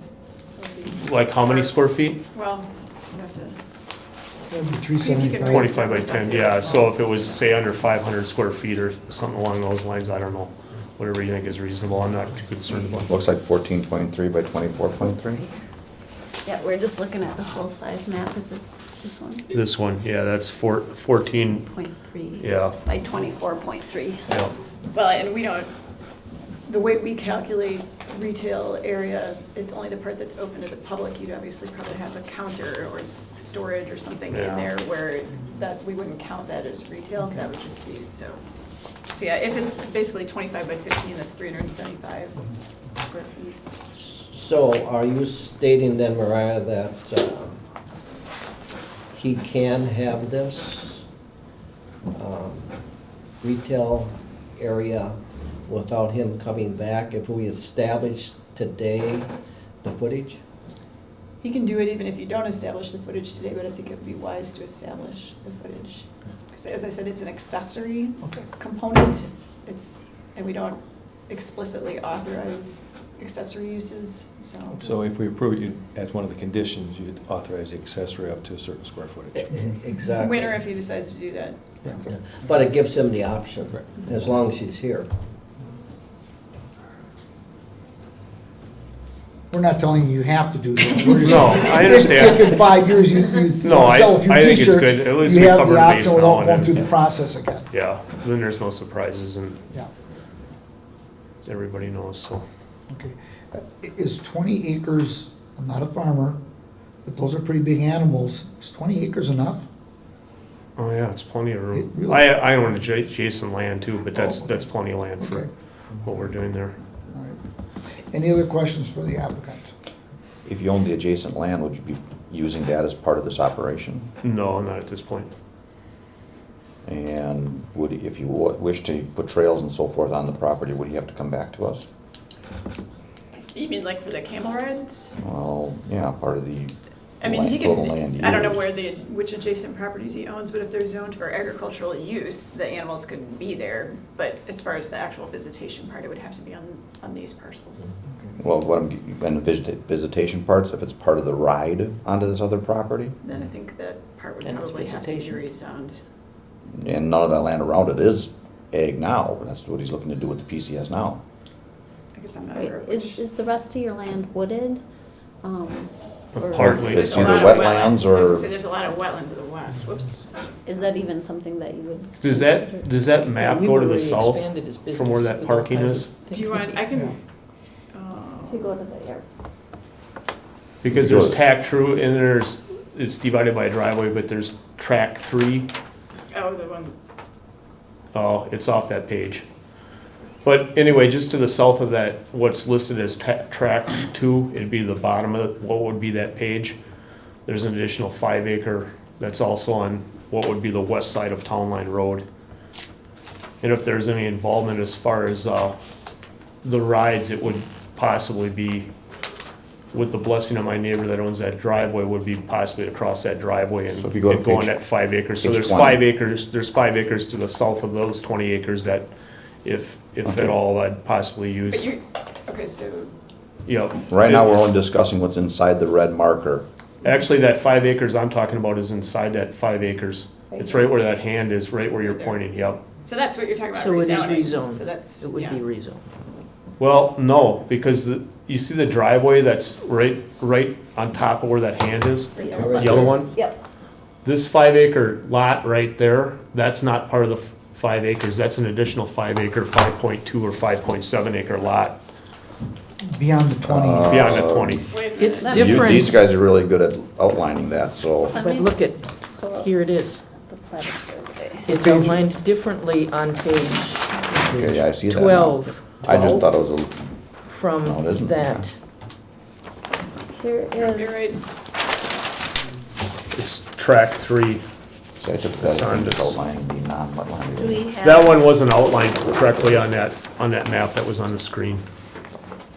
would be- Like how many square feet? Well, you have to, That'd be See if you can 375. 25 by 10, yeah, so if it was, say, under 500 square feet or something along those lines, I don't know. Whatever you think is reasonable, I'm not too concerned about. Looks like 14.3 by 24.3. Yeah, we're just looking at the full-size map, is it this one? This one, yeah, that's 14, 0.3 yeah, by 24.3. yeah. Well, and we don't, the way we calculate retail area, it's only the part that's open to the public. You'd obviously probably have a counter or storage or something in Yeah. there where that, we wouldn't count that as retail. That would just be, so yeah, if it's basically 25 by 15, that's 375 square feet. So are you stating then, Mariah, that he can have this retail area without him coming back if we establish today the footage? He can do it even if you don't establish the footage today, but I think it would be wise to establish the footage. Because as I said, it's an accessory Okay. component. And we don't explicitly authorize accessory uses, so. So if we approve it, as one of the conditions, you'd authorize the accessory up to a certain square footage. Exactly. Winner if he decides to do that. Yeah. But it gives him the option, as long as he's here. We're not telling you have to do that. We're just- No, I understand. If in 5 years you No, sell a few I think it's t-shirts, good. At least you we have cover the the base option now without and going then- through the process again. Yeah, then there's no surprises and Yeah, everybody knows, so. okay. Is 20 acres, I'm not a farmer, but those are pretty big animals. Is 20 acres enough? Oh, yeah, it's plenty of It room. really- I own adjacent land too, but that's, Oh, okay. that's plenty of land for Okay, what we're doing there. all right. Any other questions for the applicant? If you own the adjacent land, would you be using that as part of this operation? No, not at this point. And would, if you wish to put trails and so forth on the property, would you have to come back to us? You mean like for the camel rides? Well, yeah, part of the I mean, he total land can, use. I don't know which adjacent properties he owns, but if they're zoned for agricultural use, the animals could be there. But as far as the actual visitation part, it would have to be on these parcels. Well, what I'm, and the visitation parts, if it's part of the ride onto this other property, Then I think that part would Then it's probably have to be vegetation. rezoned. and none of that land around it is ag now, that's what he's looking to do with the PCS now. I guess I'm not Right, aware of which. is the rest of your land wooded? Or Partly. There's It's a either lot of wetlands I was or- gonna say, there's a lot of wetland to the west, whoops. is that even something that you would? Does consider? that map We've go to the already south expanded his from where business that with all parking kinds is? of Do things you want, like I that. can, If you go to the air. Because there's tack through and it's divided by a driveway, but there's track 3. oh, the one, Oh, it's off that page. But anyway, just to the south of that, what's listed as track 2, it'd be the bottom of what would be that page. There's an additional 5 acre that's also on what would be the west side of Town Line Road. And if there's any involvement as far as the rides, it would possibly be, with the blessing of my neighbor that owns that driveway, would be possibly across that driveway and So if you go to and go on page- that 5 acres. So page there's 20. 5 acres, there's 5 acres to the south of those 20 acres that if Okay. at all, I'd possibly but use. you, okay, so, Yep. Right now, we're only discussing what's inside the red marker. Actually, that 5 acres I'm talking about is inside that 5 acres. It's right where that hand is, right where you're pointing, yep. so that's what you're talking about, So it is rezoning. rezoned. So that's, It would yeah. be rezoned. Well, no, because you see the driveway that's right on top of where that hand is? Right Yellow there. one? Yep. This 5 acre lot right there, that's not part of the 5 acres. That's an additional 5 acre, 5.2 or 5.7 acre lot Beyond the 20? beyond the 20. Wait a minute. It's That- different. These guys are really good at outlining that, so. Let But me look at, pull up here it is. the plat survey. It's Page- outlined differently on page Okay, yeah, I see that now. 12 I just thought it was a, No, from it isn't. that. Here You're right. is, It's track 3. see, I took That's that on and just this. outlining the non-wetland. do we have? That one wasn't outlined correctly on that map that was on the screen.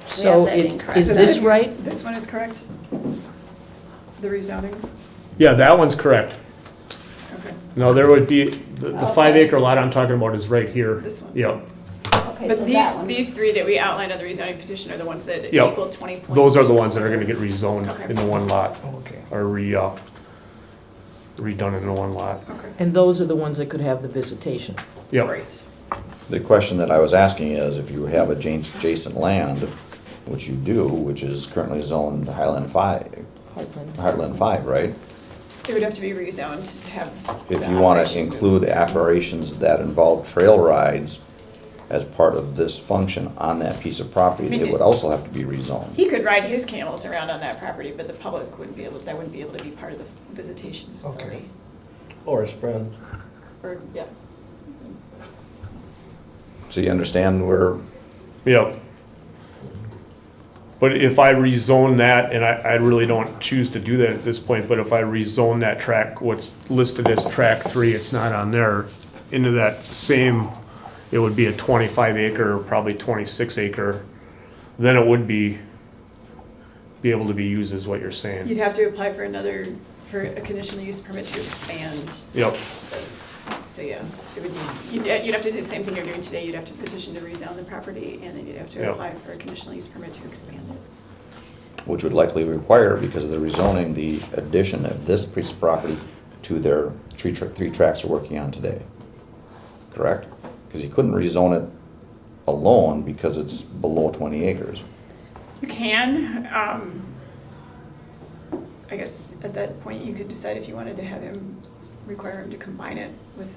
So that it- incorrect. is So this right? This one is correct? The rezoning? Yeah, that one's correct. Okay. No, there would be, the Okay. 5 acre lot I'm talking about is right here. This one. Yep, Okay, But so that one. these three that we outlined on the rezoning petition are the ones that Yep. equal 20 points? those are the ones that are gonna get rezoned Okay. in the one lot, Okay. or redone in the one lot. Okay, And those are the ones that could have the visitation. Yep, great. The question that I was asking is, if you have adjacent land, which you do, which is currently zoned Highland 5, Heartland 5, right? It would have to be rezoned to have. If the you want to operation. include operations that involve trail rides as part of this function on that piece of property, it would also have to be rezoned. He could ride his camels around on that property, but the public wouldn't be able, that wouldn't be able to be part of the visitation facility. Or his friend. Or, yeah. So you understand where, Yep. But if I rezone that, and I really don't choose to do that at this point, but if I rezone that track, what's listed as track 3, it's not on there, into that same, it would be a 25 acre, probably 26 acre, then it would be able to be used as what you're saying. You'd have to apply for a conditional use permit to expand. Yep. So, yeah, it would need, you'd have to do the same thing you're doing today. You'd have to petition to rezone the property, and then you'd have to Yep. apply for a conditional use permit to expand it. which would likely require, because of the rezoning, the addition of this piece of property to their three tracks they're working on today. Correct? Because you couldn't rezone it alone because it's below 20 acres. You can, I guess at that point, you could decide if you wanted to have him, require him to combine it with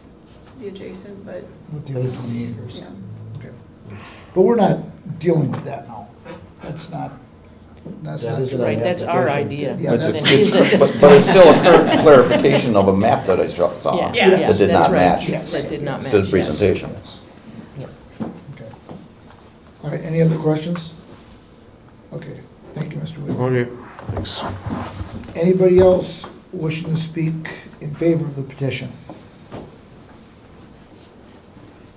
the adjacent, but, With the other 20 acres. yeah. Okay. But we're not dealing with that now. That's not. That isn't Right, an that's our application. idea. Yeah, But that's- but it's still a clarification of a map that I saw. Yeah, Yeah. yes, That did that's not right. match. Yes. That did not match, The yes. presentation. Yes. Yep. Okay. All right, any other questions? Okay, thank you, Mr. Wheeler. Okay, thanks. Anybody else wishing to speak in favor of the petition?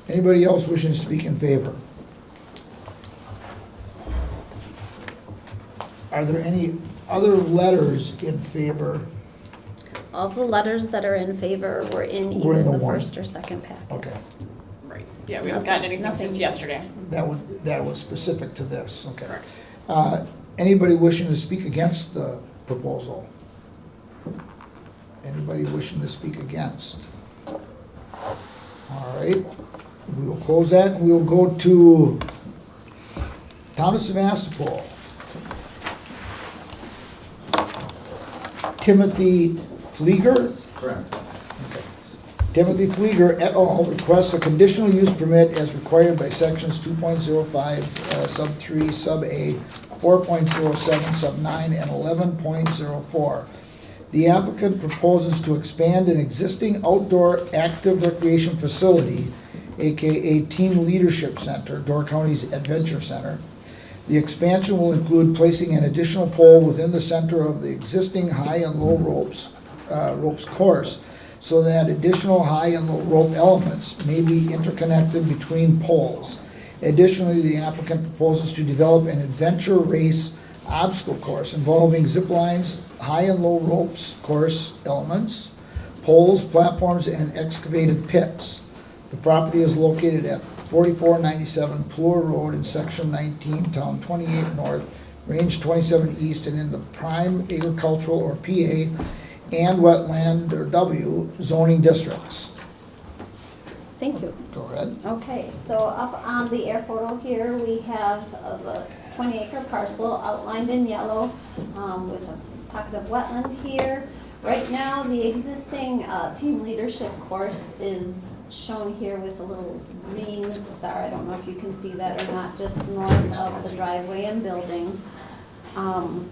Anybody else wishing to speak in favor? Are there any other letters in favor? All the letters that are in favor were in Were in either the the one. first or second packets. Okay. Right, yeah, we haven't gotten anything Nothing. since yesterday. That was specific to this, okay. Correct. Anybody wishing to speak against the proposal? Anybody wishing to speak against? All right, we will close that and we will go to Town of Sevastopol. Timothy Flieger? Correct. Timothy Flieger et al. Requests a conditional use permit as required by sections 2.05, sub 3, sub A, 4.07, sub 9, and 11.04. The applicant proposes to expand an existing outdoor active recreation facility, AKA Team Leadership Center, Door County's Adventure Center. The expansion will include placing an additional pole within the center of the existing high and low ropes course, so that additional high and low rope elements may be interconnected between poles. Additionally, the applicant proposes to develop an adventure race obstacle course involving zip lines, high and low ropes course elements, poles, platforms, and excavated pits. The property is located at 4497 Plur Road in Section 19, Town 28 North, Range 27 East, and in the prime agricultural or PA and wetland or W zoning districts. Thank you. Go ahead. Okay, so up on the air photo here, we have the 20-acre parcel outlined in yellow with a pocket of wetland here. Right now, the existing team leadership course is shown here with a little green star. I don't know if you can see that or not, just north of the driveway and buildings. And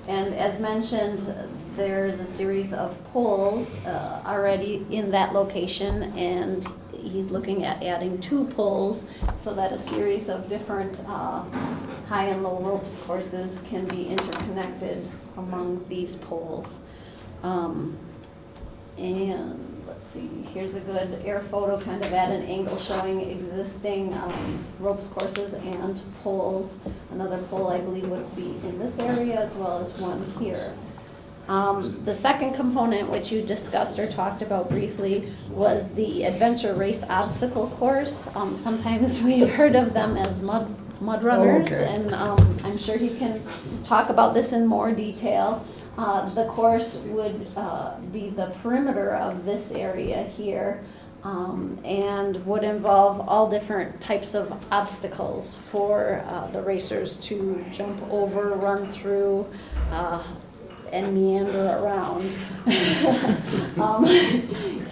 as mentioned, there's a series of poles already in that location, and he's looking at adding 2 poles so that a series of different high and low ropes courses can be interconnected among these poles. And let's see, here's a good air photo kind of at an angle showing existing ropes courses and poles. Another pole I believe would be in this area as well as one here. The second component, which you discussed or talked about briefly, was the adventure race obstacle course. Sometimes we've heard of them as mud runners, okay. and I'm sure he can talk about this in more detail. The course would be the perimeter of this area here, and would involve all different types of obstacles for the racers to jump over, run through, and meander around.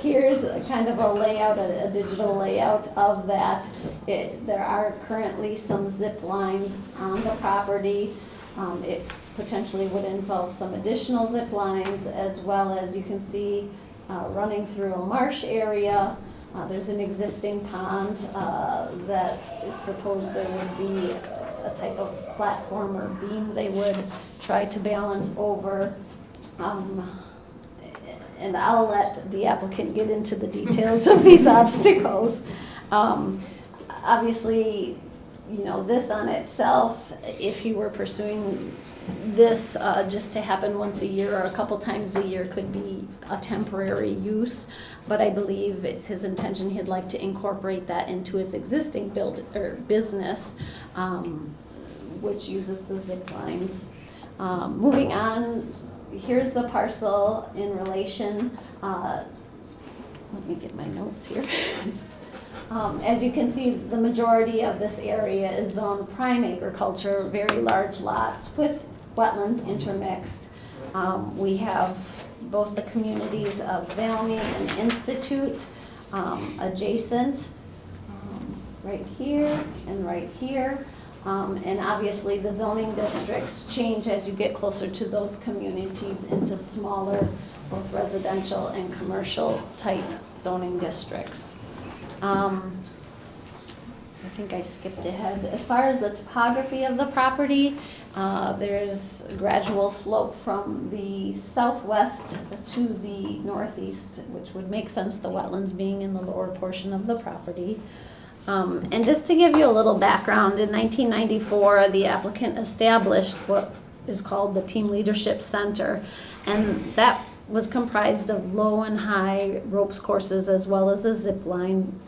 Here's a kind of a layout, a digital layout of that. There are currently some zip lines on the property. It potentially would involve some additional zip lines, as well as you can see running through a marsh area. There's an existing pond that is proposed. There would be a type of platform or beam they would try to balance over. And I'll let the applicant get into the details of these obstacles. Obviously, you know, this on itself, if you were pursuing this just to happen once a year or a couple times a year, could be a temporary use. But I believe it's his intention, he'd like to incorporate that into his existing business, which uses the zip lines. Moving on, here's the parcel in relation. Let me get my notes here. As you can see, the majority of this area is zoned prime agriculture, very large lots with wetlands intermixed. We have both the communities of Valmy and Institute adjacent, right here and right here. And obviously the zoning districts change as you get closer to those communities into smaller, both residential and commercial type zoning districts. I think I skipped ahead. As far as the topography of the property, there's a gradual slope from the southwest to the northeast, which would make sense, the wetlands being in the lower portion of the property. And just to give you a little background, in 1994, the applicant established what is called the Team Leadership Center, and that was comprised of low and high ropes courses as well as a zip line.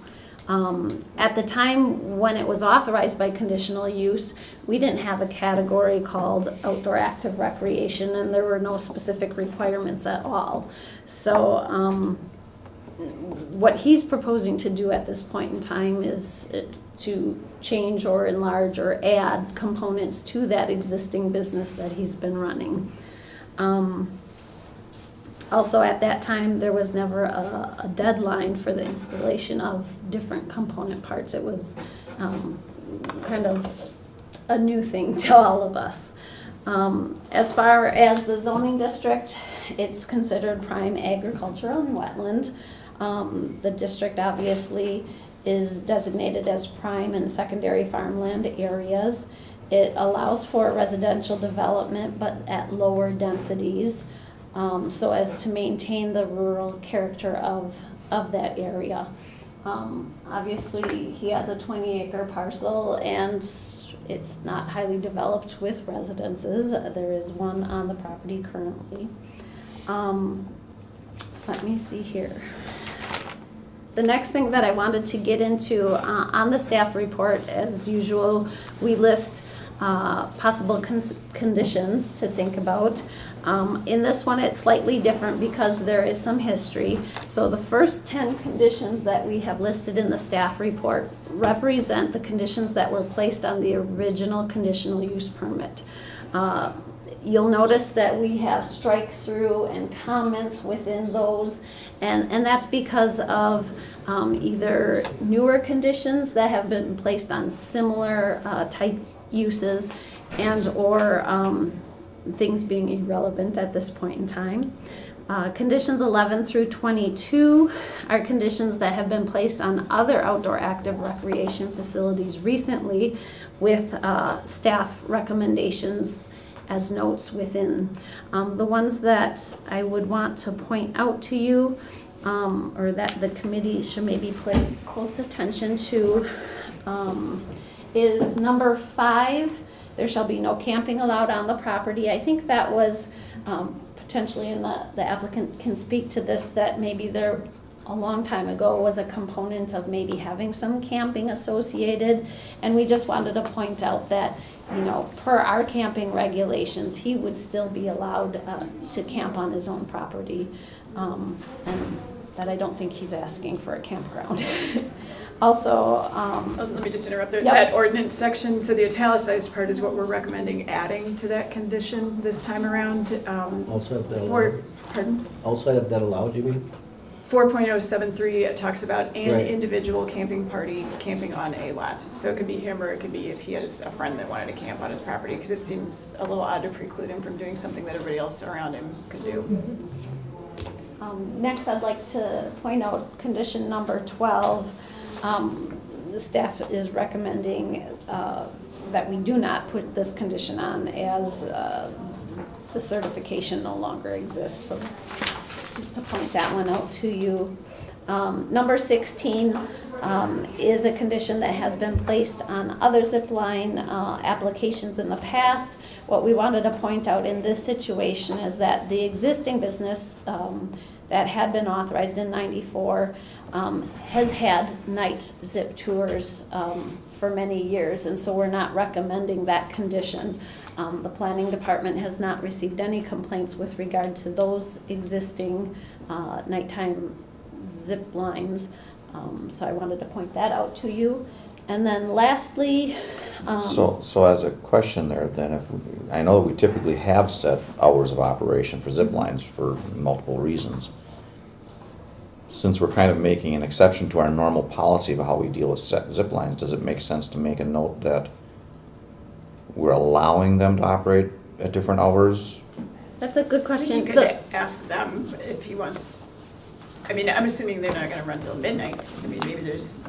At the time when it was authorized by conditional use, we didn't have a category called outdoor active recreation, and there were no specific requirements at all. So what he's proposing to do at this point in time is to change or enlarge or add components to that existing business that he's been running. Also, at that time, there was never a deadline for the installation of different component parts. It was kind of a new thing to all of us. As far as the zoning district, it's considered prime agricultural and wetland. The district obviously is designated as prime and secondary farmland areas. It allows for residential development, but at lower densities. So as to maintain the rural character of that area. Obviously, he has a 20-acre parcel, and it's not highly developed with residences. There is one on the property currently. Let me see here. The next thing that I wanted to get into on the staff report, as usual, we list possible conditions to think about. In this one, it's slightly different because there is some history. So the first 10 conditions that we have listed in the staff report represent the conditions that were placed on the original conditional use permit. You'll notice that we have strike through and comments within those, and that's because of either newer conditions that have been placed on similar type uses and or things being irrelevant at this point in time. Conditions 11 through 22 are conditions that have been placed on other outdoor active recreation facilities recently with staff recommendations as notes within. The ones that I would want to point out to you, or that the committee should maybe pay close attention to, is number 5. There shall be no camping allowed on the property. I think that was potentially, and the applicant can speak to this, that maybe there a long time ago was a component of maybe having some camping associated, and we just wanted to point out that, you know, per our camping regulations, he would still be allowed to camp on his own property. And that I don't think he's asking for a campground. Also, Let me just interrupt there. Yep. That ordinance section, so the italicized part is what we're recommending adding to that condition this time around. Also have that For, allowed? pardon? Outside of that allowed, you mean? 4.073, it talks about an Right. individual camping party camping on a lot. So it could be him, or it could be if he has a friend that wanted to camp on his property, because it seems a little odd to preclude him from doing something that everybody else around him could do. next I'd like to point out condition number 12. The staff is recommending that we do not put this condition on as the certification no longer exists. So just to point that one out to you. Number 16 is a condition that has been placed on other zip line applications in the past. What we wanted to point out in this situation is that the existing business that had been authorized in '94 has had night zip tours for many years, and so we're not recommending that condition. The planning department has not received any complaints with regard to those existing nighttime zip lines, so I wanted to point that out to you. And then lastly, So as a question there, then, I know we typically have set hours of operation for zip lines for multiple reasons. Since we're kind of making an exception to our normal policy of how we deal with set zip lines, does it make sense to make a note that we're allowing them to operate at different hours? that's a good I question. think you could ask them if he wants, I mean, I'm assuming they're not gonna run till midnight. I mean, maybe there's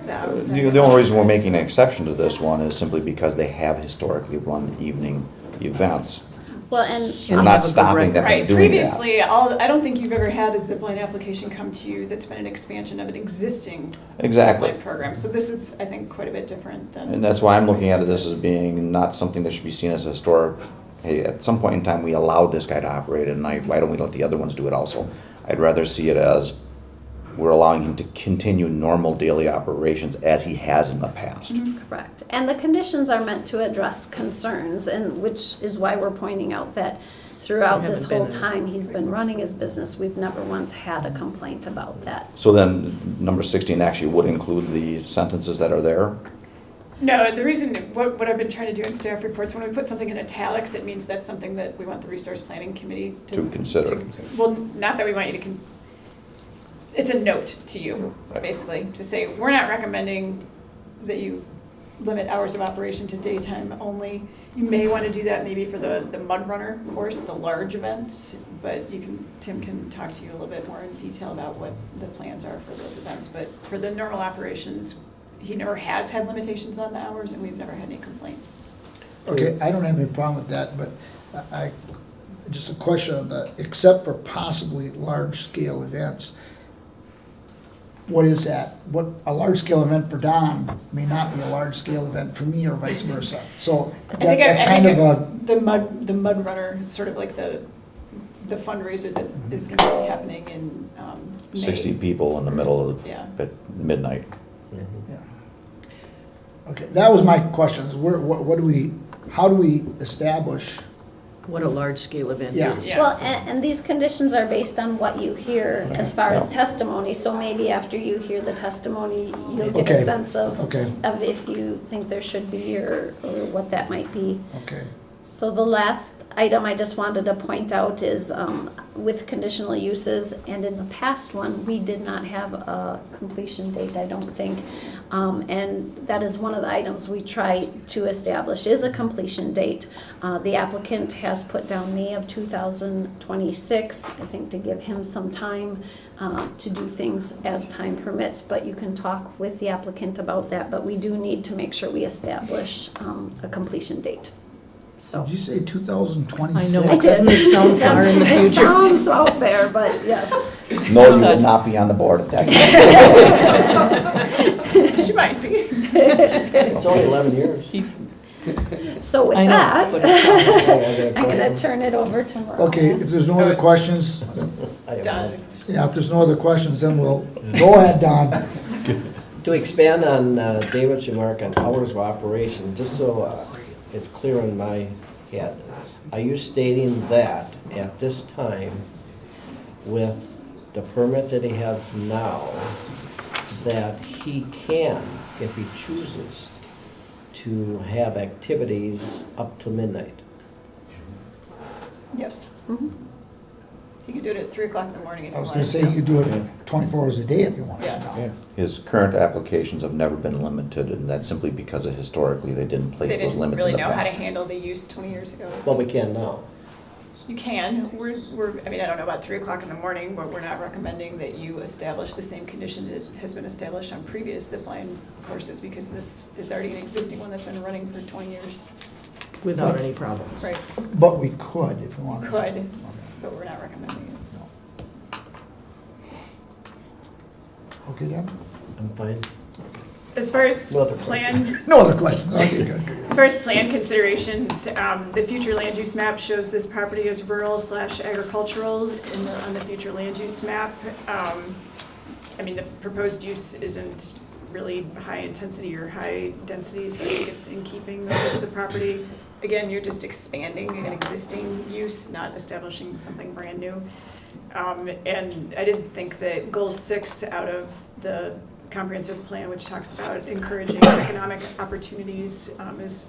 that. The only reason we're making an exception to this one is simply because they have historically run evening events. Well, and So we're not stopping them from Right, doing that. previously, I don't think you've ever had a zipline application come to you that's been an expansion of an existing Exactly. zipline program. So this is, I think, quite a bit different than. And that's why I'm looking at this as being not something that should be seen as a historic, hey, at some point in time, we allowed this guy to operate at night, why don't we let the other ones do it also? I'd rather see it as, we're allowing him to continue normal daily operations as he has in the past. correct. And the conditions are meant to address concerns, and which is why we're pointing out that throughout We this haven't whole been in- time he's been running his business, we've never once had a complaint about that. So then, number 16 actually would include the sentences that are there? No, the reason, what I've been trying to do in staff reports, when we put something in italics, it means that's something that we want the resource planning committee To consider. Well, not that we want you to, it's a note to you, Right. basically, to say, we're not recommending that you limit hours of operation to daytime only. You may want to do that maybe for the Mud Runner course, the large events, but Tim can talk to you a little bit more in detail about what the plans are for those events. But for the normal operations, he never has had limitations on the hours, and we've never had any complaints. Okay, I don't have any problem with that, but just a question of the, except for possibly large-scale events, what is that? What, a large-scale event for Don may not be a large-scale event for me, or vice versa. So that's kind of a, The Mud Runner, sort of like the fundraiser that is going to be happening in May. 60 people in the middle of, Yeah. at midnight. yeah. Okay, that was my question, is what do we, how do we establish? What a large-scale event Yeah. is. Yeah. Well, and these conditions are based on what you hear as far as Yeah. testimony, so maybe after you hear the testimony, you'll get Okay. a sense of Okay, if you think there should be or what that might be. okay. So the last item I just wanted to point out is with conditional uses, and in the past one, we did not have a completion date, I don't think. And that is one of the items we try to establish is a completion date. The applicant has put down May of 2026, I think, to give him some time to do things as time permits, but you can talk with the applicant about that, but we do need to make sure we establish a completion date. So. Did you say 2026? I know. Doesn't it sound far in the It future? sounds out there, but yes. No, you will not be on the board at that time. She might be. It's only 11 years. So with I know, that, but it sounds- I'm gonna turn it over to Mariah. Okay, if there's no other questions, I have Done. one. yeah, if there's no other questions, then we'll, go ahead, Don. To expand on David's remark on hours of operation, just so it's clear in my head, are you stating that at this time, with the permit that he has now, that he can, if he chooses, to have activities up till midnight. Yes. Mhm. You can do it at 3 o'clock in the morning if you I was want. gonna say, you could do it 24 hours a day if you wanted Yeah. to. His current applications have never been limited, and that's simply because of historically they didn't They place those didn't limits really in the know how to past. handle the use 20 years ago. Well, we can now. You can, I mean, I don't know about 3 o'clock in the morning, but we're not recommending that you establish the same condition that has been established on previous zipline courses, because this is already an existing one that's been running for 20 years. Without But- any problems. Right, But we could if we wanted to. could, Okay. but we're not recommending it. Okay, Deb? I'm fine. As far as No other plan, No other questions? Okay, good, good. as far as plan considerations, the future land use map shows this property as rural/agricultural on the future land use map. I mean, the proposed use isn't really high intensity or high density, so I think it's in keeping with the property. Again, you're just expanding an existing use, not establishing something brand new. And I didn't think that goal 6 out of the comprehensive plan, which talks about encouraging economic opportunities,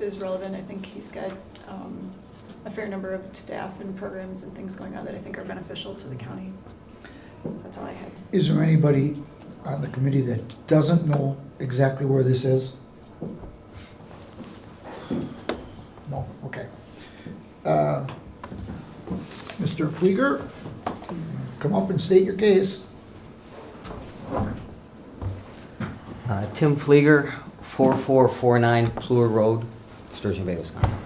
is relevant. I think he's got a fair number of staff and programs and things going on that I think are beneficial to the county. So that's all I had. Is there anybody on the committee that doesn't know exactly where this is? No, okay. Mr. Flieger, come up and state your case. Tim Flieger, 4449 Pluer Road, Sturgeon Bay, Wisconsin.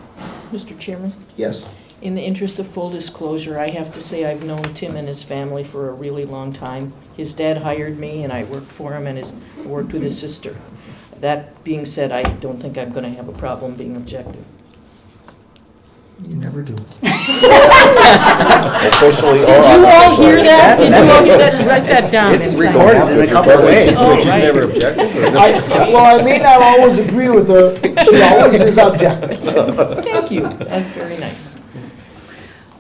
Mr. Chairman, Yes. in the interest of full disclosure, I have to say I've known Tim and his family for a really long time. His dad hired me and I worked for him, and worked with his sister. That being said, I don't think I'm gonna have a problem being objective. You never do. Officially or Did you all hear unofficially. that? Did you all hear that? Write that down. It's inside. recorded in a couple of ways. Oh, She's right. never objected? Well, I may not always agree with her, she always is objective. Thank you, that's very nice.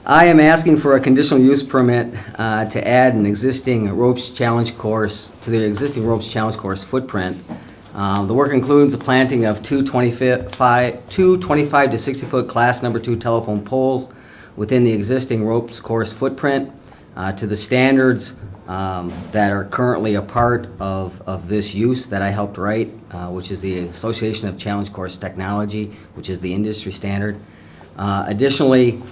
I am asking for a conditional use permit to add an existing ropes challenge course to the existing ropes challenge course footprint. The work includes the planting of two 25 to 60 foot class number 2 telephone poles within the existing ropes course footprint to the standards that are currently a part of this use that I helped write, which is the Association of Challenge Course Technology, which is the industry standard. Additionally,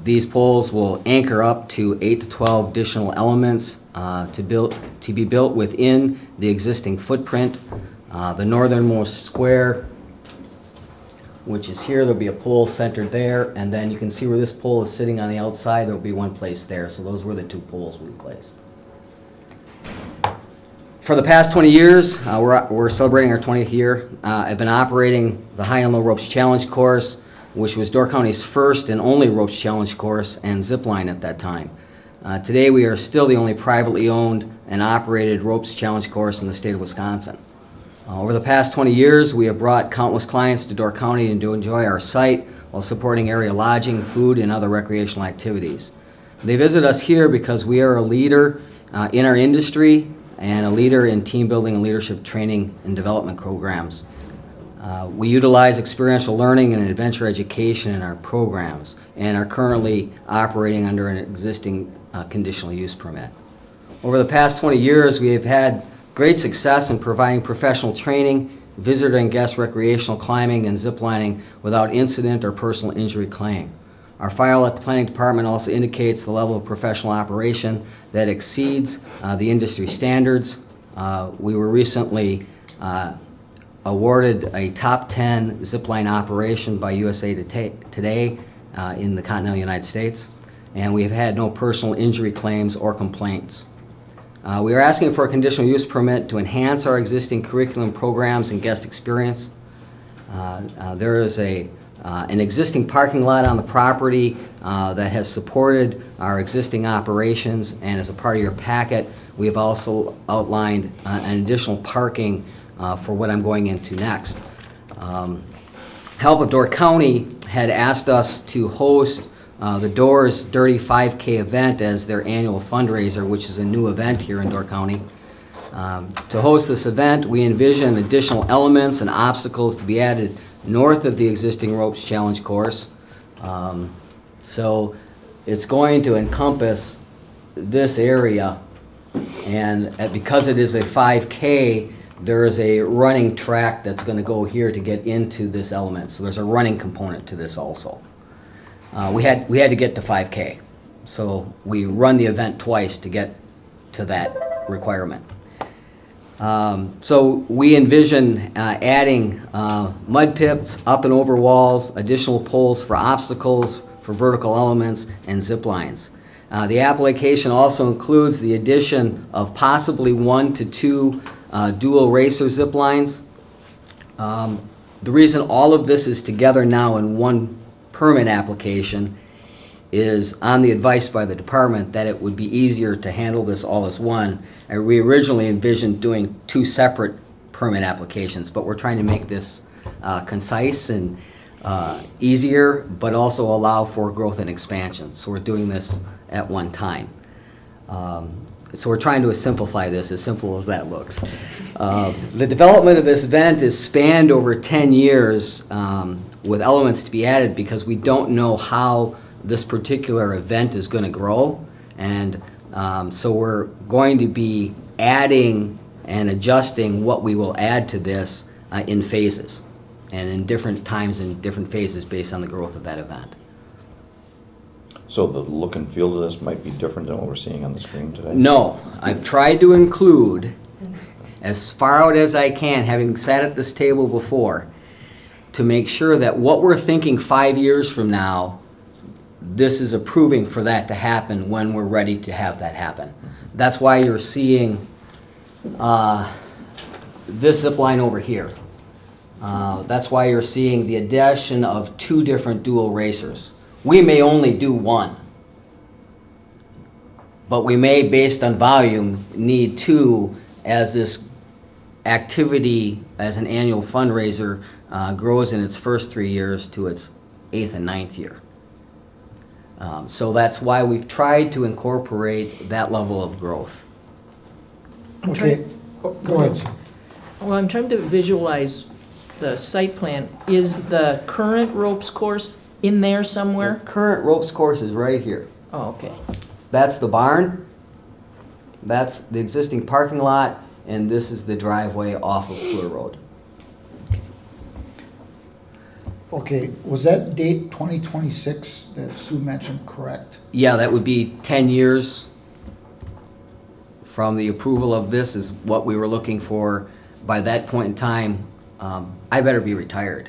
these poles will anchor up to 8 to 12 additional elements to be built within the existing footprint. The northernmost square, which is here, there'll be a pole centered there, and then you can see where this pole is sitting on the outside, there'll be one placed there. So those were the 2 poles we placed. For the past 20 years, we're celebrating our 20th year. I've been operating the High and Low Ropes Challenge course, which was Door County's first and only ropes challenge course and zip line at that time. Today, we are still the only privately owned and operated ropes challenge course in the state of Wisconsin. Over the past 20 years, we have brought countless clients to Door County and to enjoy our site while supporting area lodging, food, and other recreational activities. They visit us here because we are a leader in our industry and a leader in team building and leadership training and development programs. We utilize experiential learning and adventure education in our programs and are currently operating under an existing conditional use permit. Over the past 20 years, we have had great success in providing professional training, visitor and guest recreational climbing, and ziplining without incident or personal injury claim. Our file at the planning department also indicates the level of professional operation that exceeds the industry standards. We were recently awarded a top 10 zipline operation by USA Today in the continental United States, and we have had no personal injury claims or complaints. We are asking for a conditional use permit to enhance our existing curriculum programs and guest experience. There is an existing parking lot on the property that has supported our existing operations, and as a part of your packet, we have also outlined an additional parking for what I'm going into next. Help of Door County had asked us to host the Doors Dirty 5K event as their annual fundraiser, which is a new event here in Door County. To host this event, we envision additional elements and obstacles to be added north of the existing Ropes Challenge course. So it's going to encompass this area, and because it is a 5K, there is a running track that's going to go here to get into this element. So there's a running component to this also. We had to get to 5K, so we run the event twice to get to that requirement. So we envision adding mud pits, up and over walls, additional poles for obstacles, for vertical elements, and zip lines. The application also includes the addition of possibly 1 to 2 dual racer zip lines. The reason all of this is together now in one permit application is on the advice by the department that it would be easier to handle this all as one. And we originally envisioned doing 2 separate permit applications, but we're trying to make this concise and easier, but also allow for growth and expansion. So we're doing this at one time. So we're trying to simplify this, as simple as that looks. The development of this event is spanned over 10 years with elements to be added because we don't know how this particular event is going to grow. And so we're going to be adding and adjusting what we will add to this in phases and in different times and different phases based on the growth of that event. So the look and feel of this might be different than what we're seeing on the screen today? No, I've tried to include, as far out as I can, having sat at this table before, to make sure that what we're thinking 5 years from now, this is approving for that to happen when we're ready to have that happen. That's why you're seeing this zip line over here. That's why you're seeing the addition of 2 different dual racers. We may only do 1, but we may, based on volume, need 2 as this activity as an annual fundraiser grows in its first 3 years to its 8th and 9th year. So that's why we've tried to incorporate that level of growth. Okay, go ahead. Sue. Well, I'm trying to visualize the site plan. Is the current ropes course in there somewhere? The current ropes course is right here. Oh, okay. That's the barn, that's the existing parking lot, and this is the driveway off of Fleur Road. Okay, was that date 2026 that Sue mentioned correct? Yeah, that would be 10 years from the approval of this is what we were looking for. By that point in time, I better be retired.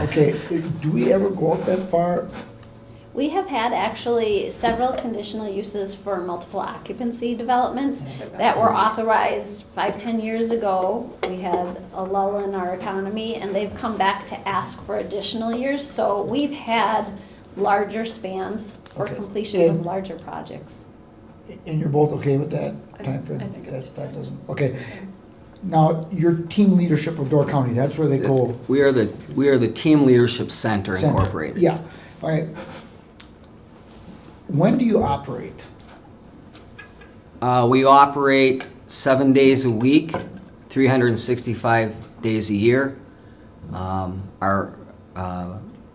Okay, do we ever go out that far? We have had actually several conditional uses for multiple occupancy developments that were authorized 5-10 years ago. We had a lull in our economy and they've come back to ask for additional years. So we've had larger spans for Okay. completions of And- larger projects. And you're both okay with that timeframe? I think it's That doesn't, okay. Now, your team leadership of Door County, that's where they go. We are the Team Leadership Center Incorporated. Yeah, all right. When do you operate? We operate 7 days a week, 365 days a year. Our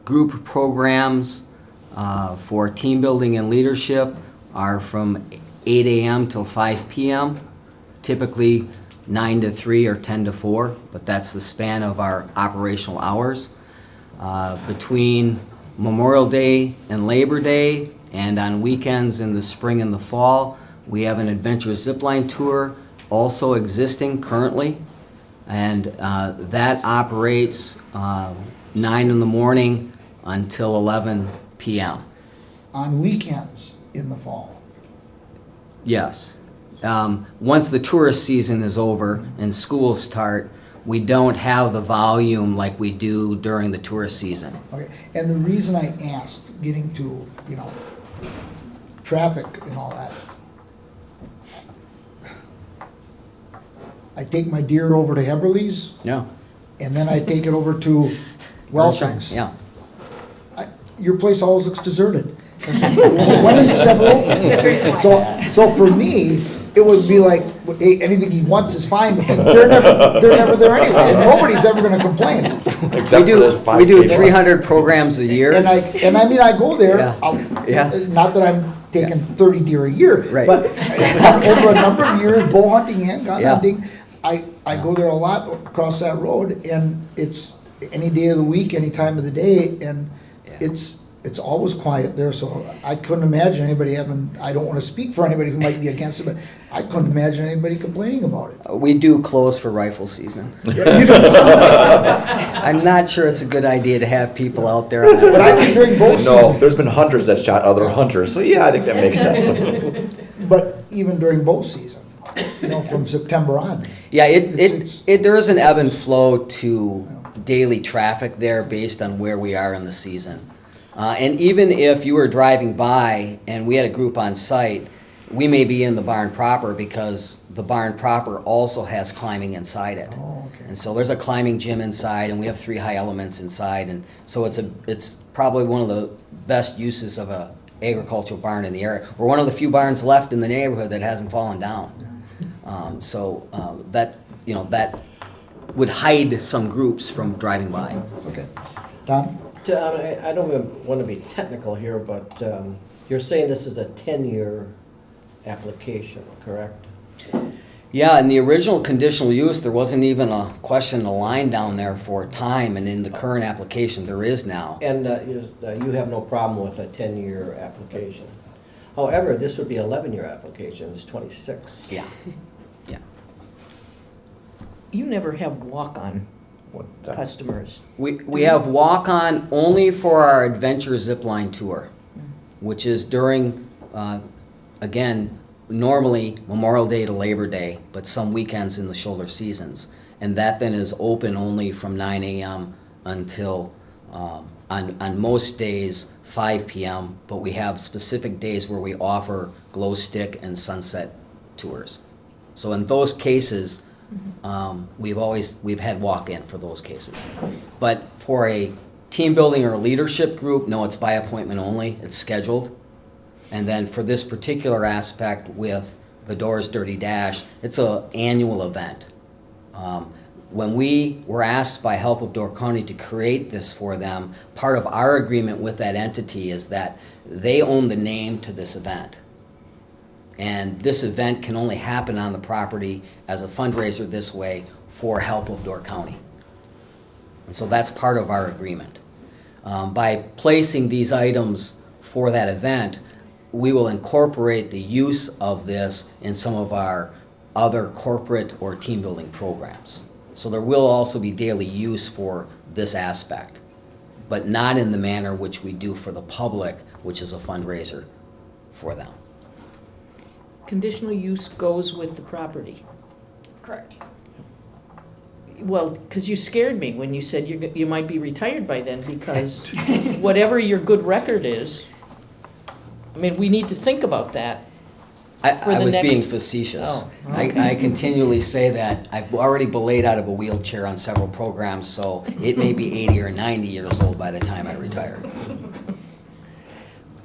group programs for team building and leadership are from 8 a.m. till 5 p.m., typically 9 to 3 or 10 to 4, but that's the span of our operational hours. Between Memorial Day and Labor Day, and on weekends in the spring and the fall, we have an adventurous zipline tour also existing currently, and that operates 9 in the morning until 11 p.m. On weekends in the fall? Yes. Once the tourist season is over and schools start, we don't have the volume like we do during the tourist season. Okay, and the reason I asked, getting to, traffic and all that, I take my deer over to Heberly's, Yeah. and then I take it over to Welsing's. Yeah. your place always looks deserted. When is this ever open? So for me, it would be like, hey, anything he wants is fine, because they're never there anyway, and nobody's ever gonna complain. Except for this 5K. We do 300 programs a year. And I mean, I go there, Yeah. not that I'm taking 30 deer a year, Right. but over a number of years, bow hunting and gun Yeah. hunting, I go there a lot across that road, and it's any day of the week, any time of the day, and it's always quiet there, so I couldn't imagine anybody having, I don't wanna speak for anybody who might be against it, but I couldn't imagine anybody complaining about it. We do close for rifle season. Yeah, you know. I'm not sure it's a good idea to have people out there on But I that. think during bow No, season, there's been hunters that shot other hunters, so yeah, I think that makes sense. but even during bow season, from September on. Yeah, It's- there is an ebb and flow to daily traffic there based on where we are in the season. And even if you were driving by and we had a group on site, we may be in the barn proper because the barn proper also has climbing inside it. Oh, okay. And so there's a climbing gym inside, and we have 3 high elements inside, and so it's probably one of the best uses of a agricultural barn in the area. We're one of the few barns left in the neighborhood that hasn't fallen down. That would hide some groups from driving by. Okay. Don? I don't want to be technical here, but you're saying this is a 10-year application, correct? Yeah, in the original conditional use, there wasn't even a question, a line down there for time, and in the current application, there is now. And you have no problem with a 10-year application. However, this would be an 11-year application, it's 26. Yeah, yeah. You never have walk-on What, customers. We have walk-on only for our adventure zipline tour, which is during, again, normally Memorial Day to Labor Day, but some weekends in the shoulder seasons. And that then is open only from 9 a.m. until, on most days, 5 p.m., but we have specific days where we offer glow stick and sunset tours. So in those cases, we've had walk-in for those cases. But for a team building or a leadership group, no, it's by appointment only, it's scheduled. And then for this particular aspect with the Doors Dirty Dash, it's an annual event. When we were asked by Help of Door County to create this for them, part of our agreement with that entity is that they own the name to this event. And this event can only happen on the property as a fundraiser this way for Help of Door County. And so that's part of our agreement. By placing these items for that event, we will incorporate the use of this in some of our other corporate or team building programs. So there will also be daily use for this aspect, but not in the manner which we do for the public, which is a fundraiser for them. Conditional use goes with the property. Correct. Well, because you scared me when you said you might be retired by then, because whatever your good record is, I mean, we need to think about that. For I the was next- being facetious. Oh, okay. I continually say that. I've already belayed out of a wheelchair on several programs, so it may be 80 or 90 years old by the time I retire.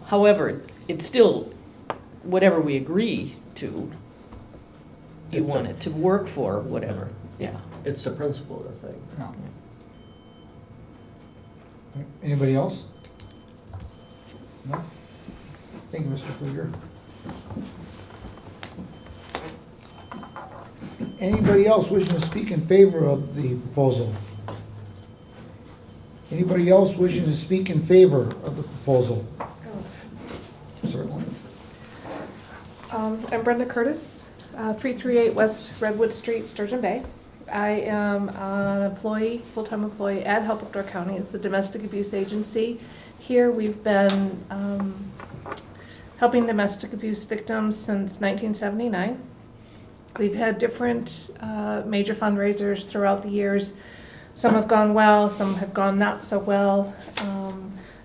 However, it's still, whatever we agree to, you want it to work for, whatever. Yeah. It's the principle, I think. No. Anybody else? No? Thank you, Mr. Flieger. Anybody else wishing to speak in favor of the proposal? Anybody else wishing to speak in favor of the proposal? Certainly. I'm Brenda Curtis, 338 West Redwood Street, Sturgeon Bay. I am an employee, full-time employee at Help of Door County. It's the domestic abuse agency. Here we've been helping domestic abuse victims since 1979. We've had different major fundraisers throughout the years. Some have gone well, some have gone not so well.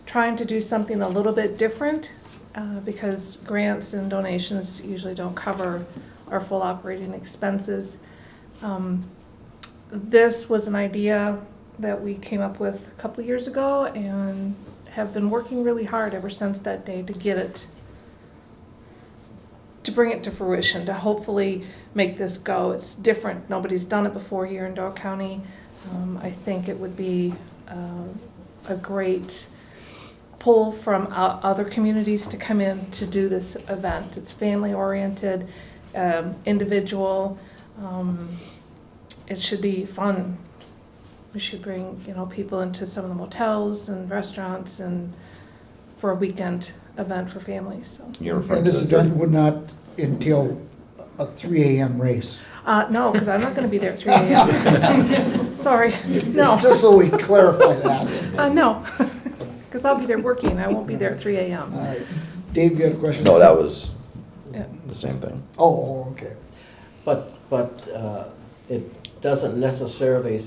Trying to do something a little bit different because grants and donations usually don't cover our full operating expenses. This was an idea that we came up with a couple years ago and have been working really hard ever since that day to get it, to bring it to fruition, to hopefully make this go. It's different. Nobody's done it before here in Door County. I think it would be a great pull from other communities to come in to do this event. It's family-oriented, individual. It should be fun. We should bring, people into some of the motels and restaurants and for a weekend event for families, so. And this event would not entail a 3 a.m. race. No, because I'm not gonna be there at 3 a.m. Sorry, no. Just so we clarify that. No, because I'll be there working, I won't be there at 3 a.m. All right. Dave, you had a question? No, that was Yeah. the same thing. Oh, okay. But it doesn't necessarily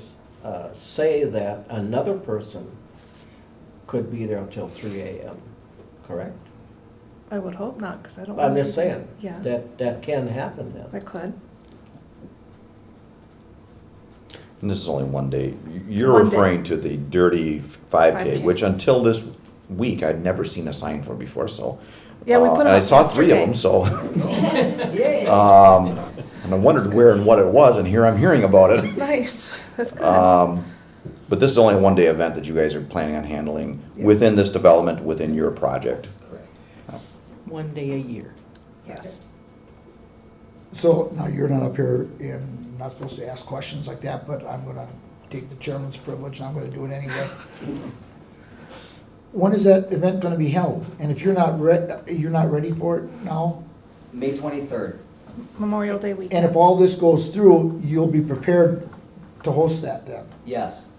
say that another person could be there until 3 a.m., correct? I would hope not, because I don't. I'm wanna just be there. saying, Yeah, that can happen then. I could. And this is only one day. You're One day. referring to the Dirty 5K, 5K. which until this week, I'd never seen a sign for before, so. Yeah, we put them And I up saw 3 of them, yesterday. so. And I wondered where and what it was, and here I'm hearing about it. Nice, that's good. But this is only a one-day event that you guys are planning on handling within this development, within your project. One day a year. Yes. So now you're not up here and not supposed to ask questions like that, but I'm gonna take the chairman's privilege and I'm gonna do it anyway. When is that event gonna be held? And if you're not ready for it now? May 23rd. Memorial Day And weekend. if all this goes through, you'll be prepared to host that then? Yes.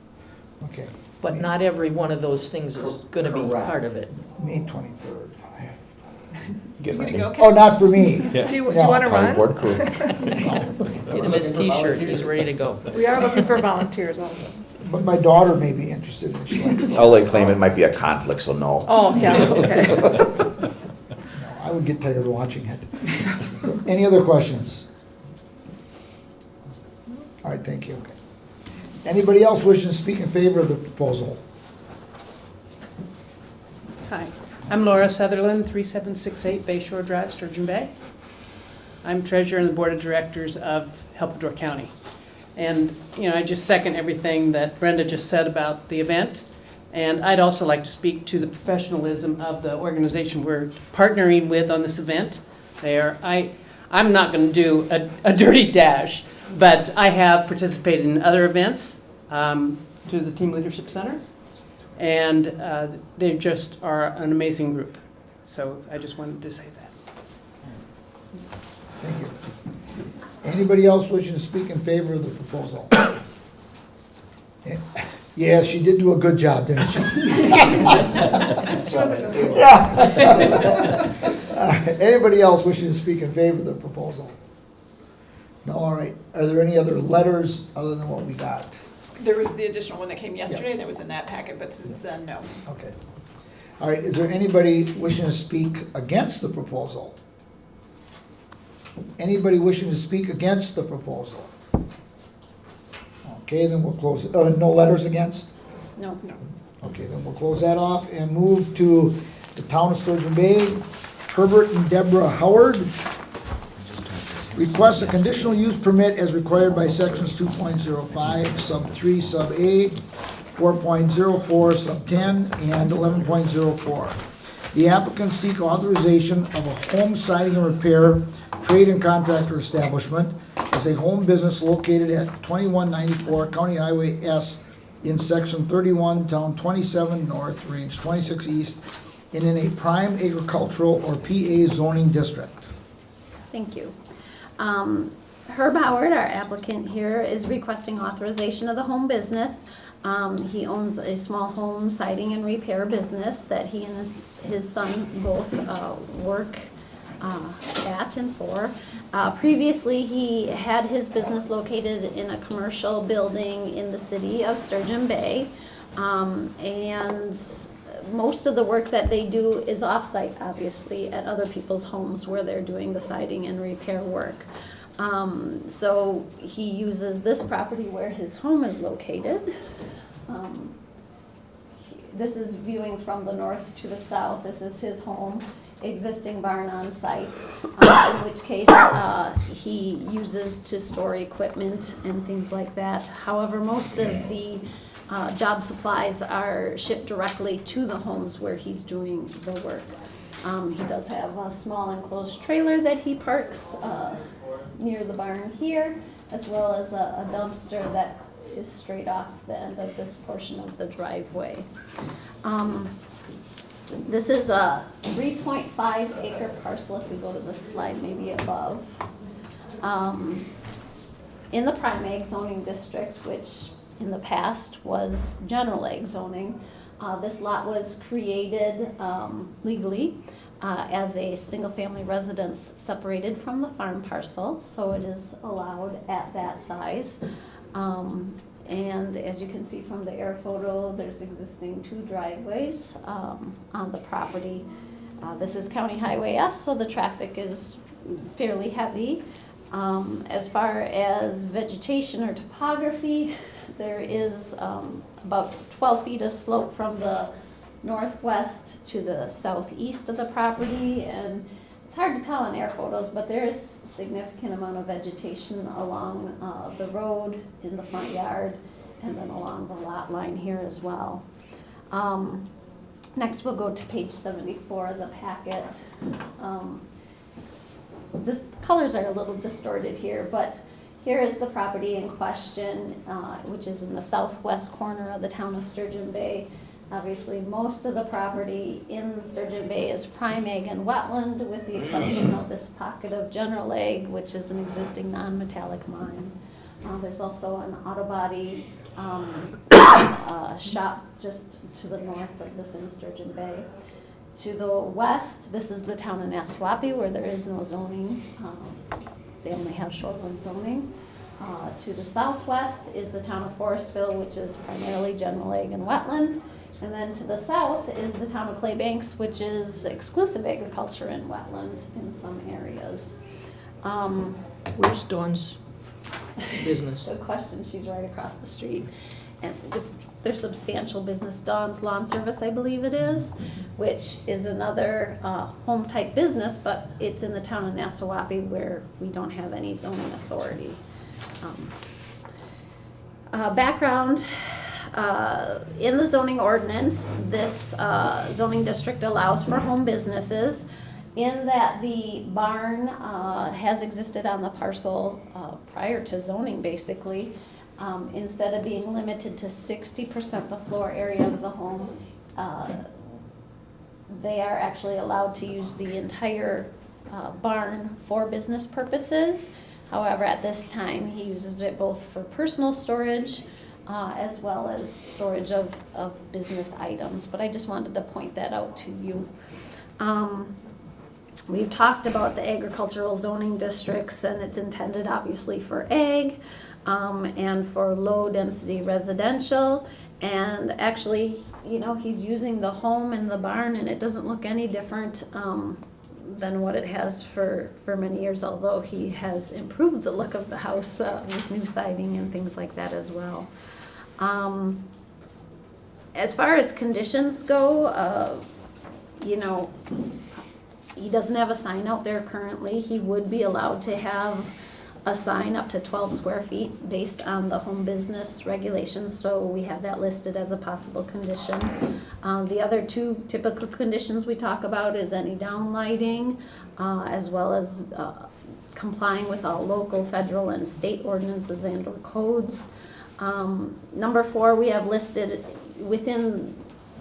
Okay. But not every one of those things is gonna be Correct. part of it. May 23rd. Get ready. Oh, not for me. Do you No. want to County run? board crew. Get him his t-shirt, he's ready to go. We are looking for volunteers also. But my daughter may be interested and she likes those. I'll lay claim it might be a conflict, so no. Oh, yeah, okay. No, I would get tired watching it. Any other questions? All right, thank you. Anybody else wishing to speak in favor of the proposal? Hi, I'm Laura Sutherland, 3768 Bayshore Drive, Sturgeon Bay. I'm treasurer on the board of directors of Help Door County. And, I just second everything that Brenda just said about the event. And I'd also like to speak to the professionalism of the organization we're partnering with on this event. I'm not going to do a dirty dash, but I have participated in other events through the Team Leadership Centers. And they just are an amazing group. So I just wanted to say that. Thank you. Anybody else wishing to speak in favor of the proposal? Yeah, she did do a good job, didn't she? She wasn't gonna say Yeah. Anybody else wishing to speak in favor of the proposal? No, all right. Are there any other letters other than what we got? There was the additional one that came yesterday that was in that packet, but since then, no. Okay. All right, is there anybody wishing to speak against the proposal? Anybody wishing to speak against the proposal? Okay, then we'll close, no letters against? No. No. Okay, then we'll close that off and move to the town of Sturgeon Bay. Herbert and Deborah Howard request a conditional use permit as required by sections 2.05, sub 3, sub A, 4.04, sub 10, and 11.04. The applicants seek authorization of a home siding and repair trade and contractor establishment as a home business located at 2194 County Highway S in section 31, town 27 north, range 26 east, and in a prime agricultural or PA zoning district. Thank you. Herb Howard, our applicant here, is requesting authorization of the home business. He owns a small home siding and repair business that he and his son both work at and for. Previously, he had his business located in a commercial building in the city of Sturgeon Bay. And most of the work that they do is off-site, obviously, at other people's homes where they're doing the siding and repair work. So he uses this property where his home is located. this is viewing from the north to the south. This is his home, existing barn on site, in which case he uses to store equipment and things like that. However, most of the job supplies are shipped directly to the homes where he's doing the work. He does have a small enclosed trailer that he parks near the barn here, as well as a dumpster that is straight off the end of this portion of the driveway. This is a 3.5 acre parcel, if we go to the slide maybe above, in the prime ag zoning district, which in the past was general ag zoning. This lot was created legally as a single-family residence separated from the farm parcel, so it is allowed at that size. And as you can see from the air photo, there's existing 2 driveways on the property. This is County Highway S, so the traffic is fairly heavy. As far as vegetation or topography, there is about 12 feet of slope from the northwest to the southeast of the property, and it's hard to tell on air photos, but there is a significant amount of vegetation along the road, in the front yard, and then along the lot line here as well. Next we'll go to page 74 of the packet. The colors are a little distorted here, but here is the property in question, which is in the southwest corner of the town of Sturgeon Bay. Obviously, most of the property in Sturgeon Bay is prime ag and wetland, with the exception of this pocket of general ag, which is an existing non-metallic mine. There's also an auto body shop just to the north of this in Sturgeon Bay. To the west, this is the town of Naswapi, where there is no zoning. They only have shoreline zoning. To the southwest is the town of Forestville, which is primarily general ag and wetland. And then to the south is the town of Claybanks, which is exclusive agriculture and wetland in some areas. Where's Dawn's business? Good question. She's right across the street. And there's substantial business, Dawn's Lawn Service, I believe it is, which is another home type business, but it's in the town of Nassawapi where we don't have any zoning authority. Background. In the zoning ordinance, this zoning district allows for home businesses in that the barn has existed on the parcel prior to zoning, basically. Instead of being limited to 60% the floor area of the home, they are actually allowed to use the entire barn for business purposes. However, at this time, he uses it both for personal storage as well as storage of business items. But I just wanted to point that out to you. We've talked about the agricultural zoning districts, and it's intended obviously for ag and for low density residential. And actually, you know, he's using the home and the barn, and it doesn't look any different than what it has for many years, although he has improved the look of the house with new siding and things like that as well. As far as conditions go, you know, he doesn't have a sign out there currently. He would be allowed to have a sign up to 12 square feet based on the home business regulations, so we have that listed as a possible condition. The other 2 typical conditions we talk about is any downlighting, as well as complying with all local, federal, and state ordinances and or codes. Number 4, we have listed within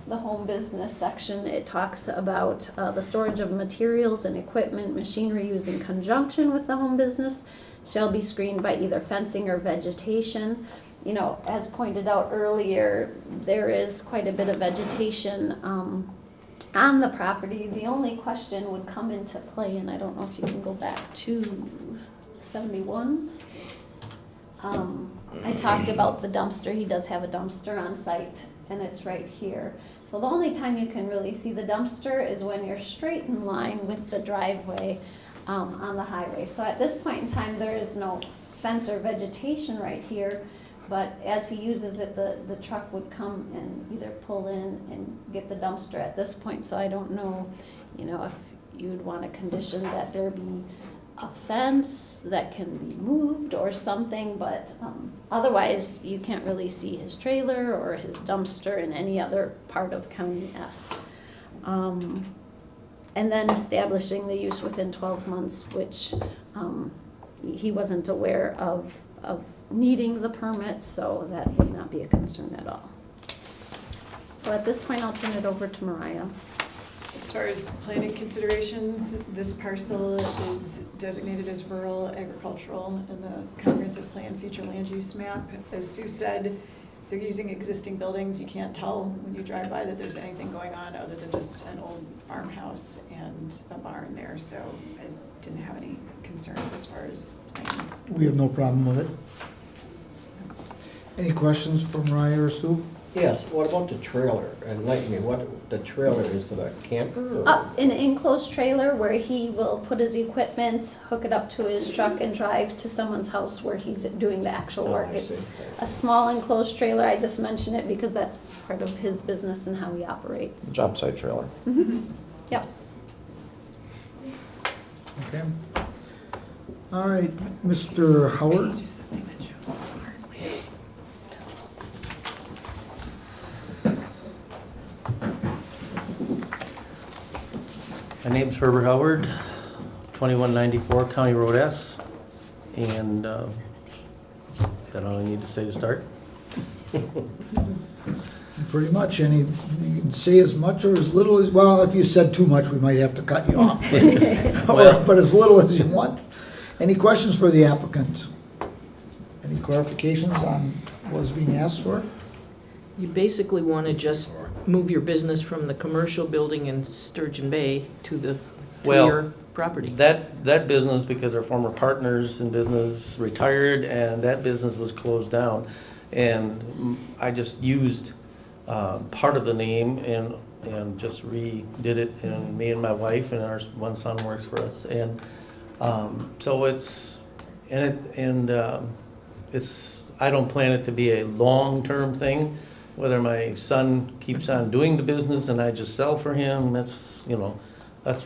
the home business section, it talks about the storage of materials and equipment, machinery used in conjunction with the home business shall be screened by either fencing or vegetation. You know, as pointed out earlier, there is quite a bit of vegetation on the property. The only question would come into play, and I don't know if you can go back to 71. I talked about the dumpster. He does have a dumpster on site, and it's right here. So the only time you can really see the dumpster is when you're straight in line with the driveway on the highway. So at this point in time, there is no fence or vegetation right here, But as he uses it, the truck would come and either pull in and get the dumpster at this point. So I don't know, if you'd want to condition that there be a fence that can be moved or something, but otherwise you can't really see his trailer or his dumpster in any other part of County S. And then establishing the use within 12 months, which he wasn't aware of needing the permit, so that would not be a concern at all. So at this point, I'll turn it over to Mariah. As far as planning considerations, this parcel is designated as rural agricultural in the comprehensive plan future land use map. As Sue said, they're using existing buildings. You can't tell when you drive by that there's anything going on other than just an old farmhouse and a barn there. So I didn't have any concerns as far as planning. We have no problem with it. Any questions from Mariah or Sue? Yes, what about the trailer? Enlighten me, what, the trailer, is it a camper or? An enclosed trailer where he will put his equipment, hook it up to his truck and drive to someone's house where he's doing the actual Oh, work. I It's see. a small enclosed trailer. I just mention it because that's part of his business and how he operates. Job site trailer. Yep. Okay. All right, Mr. Howard? My name's Herbert Howard, 2194 County Road S, and is that all I need to say to start? Pretty much, you can say as much or as little as, well, if you said too much, we might have to cut you off. But as little as you want. Any questions for the applicant? Any clarifications on what is being asked for? You basically want to just move your business from the commercial building in Sturgeon Bay to Well, your property. That business, because our former partners in business retired, and that business was closed down. And I just used part of the name and just redid it, and me and my wife and our one son works for us. And so it's, I don't plan it to be a long-term thing. Whether my son keeps on doing the business and I just sell for him, that's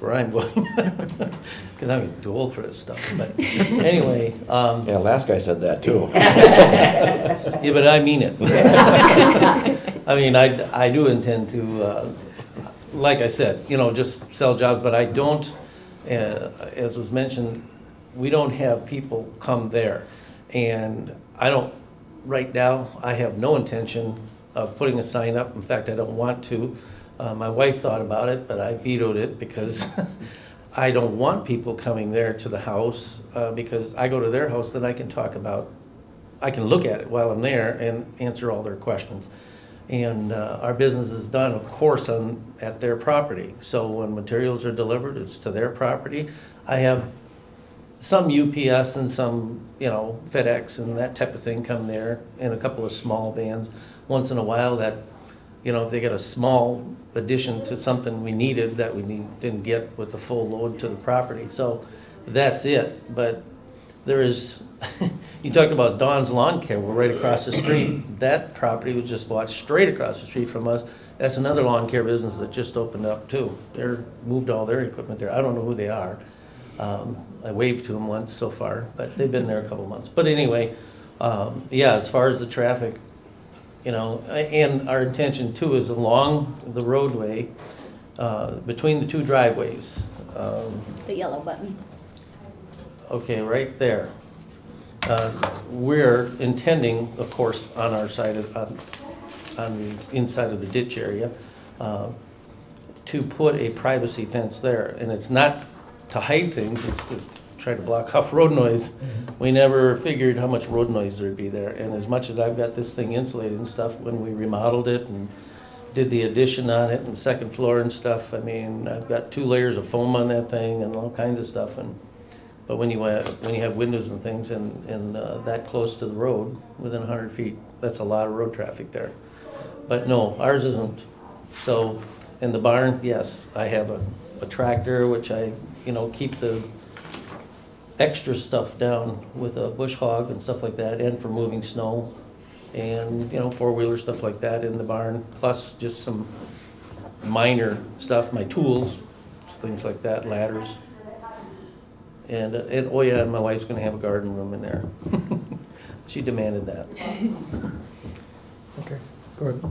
where I'm going. Because I'm too old for this stuff. But anyway. Yeah, last guy said that too. Yeah, but I mean it. I mean, I do intend to, like I said, just sell jobs, but I don't, as was mentioned, we don't have people come there. And right now, I have no intention of putting a sign up. In fact, I don't want to. My wife thought about it, but I vetoed it because I don't want people coming there to the house, because I go to their house, then I can look at it while I'm there and answer all their questions. And our business is done, of course, at their property. So when materials are delivered, it's to their property. I have some UPS and some, FedEx and that type of thing come there, and a couple of small vans. Once in a while that, if they get a small addition to something we needed that we didn't get with the full load to the property. So that's it. But there is, you talked about Dawn's Lawn Care, we're right across the street. That property was just bought straight across the street from us. That's another lawn care business that just opened up too. They're moved all their equipment there. I don't know who they are. I waved to them once so far, but they've been there a couple months. But anyway, yeah, as far as the traffic, and our intention too is along the roadway, between the two driveways. The yellow button. Okay, right there. We're intending, of course, on our side on the inside of the ditch area, to put a privacy fence there. And it's not to hide things, it's to try to block off road noise. We never figured how much road noise there'd be there. And as much as I've got this thing insulated and stuff, when we remodeled it and did the addition on it and second floor and stuff, I mean, I've got 2 layers of foam on that thing and all kinds of stuff. But when you have windows and things and that close to the road, within 100 feet, that's a lot of road traffic there. But no, ours isn't. So, in the barn, yes, I have a tractor, which I, keep the extra stuff down with a bush hog and stuff like that, and for moving snow. and, you know, four-wheeler stuff like that in the barn, plus just some minor stuff, my tools, things like that, ladders. And oh yeah, and my wife's gonna have a garden room in there. She demanded that. Okay, go ahead.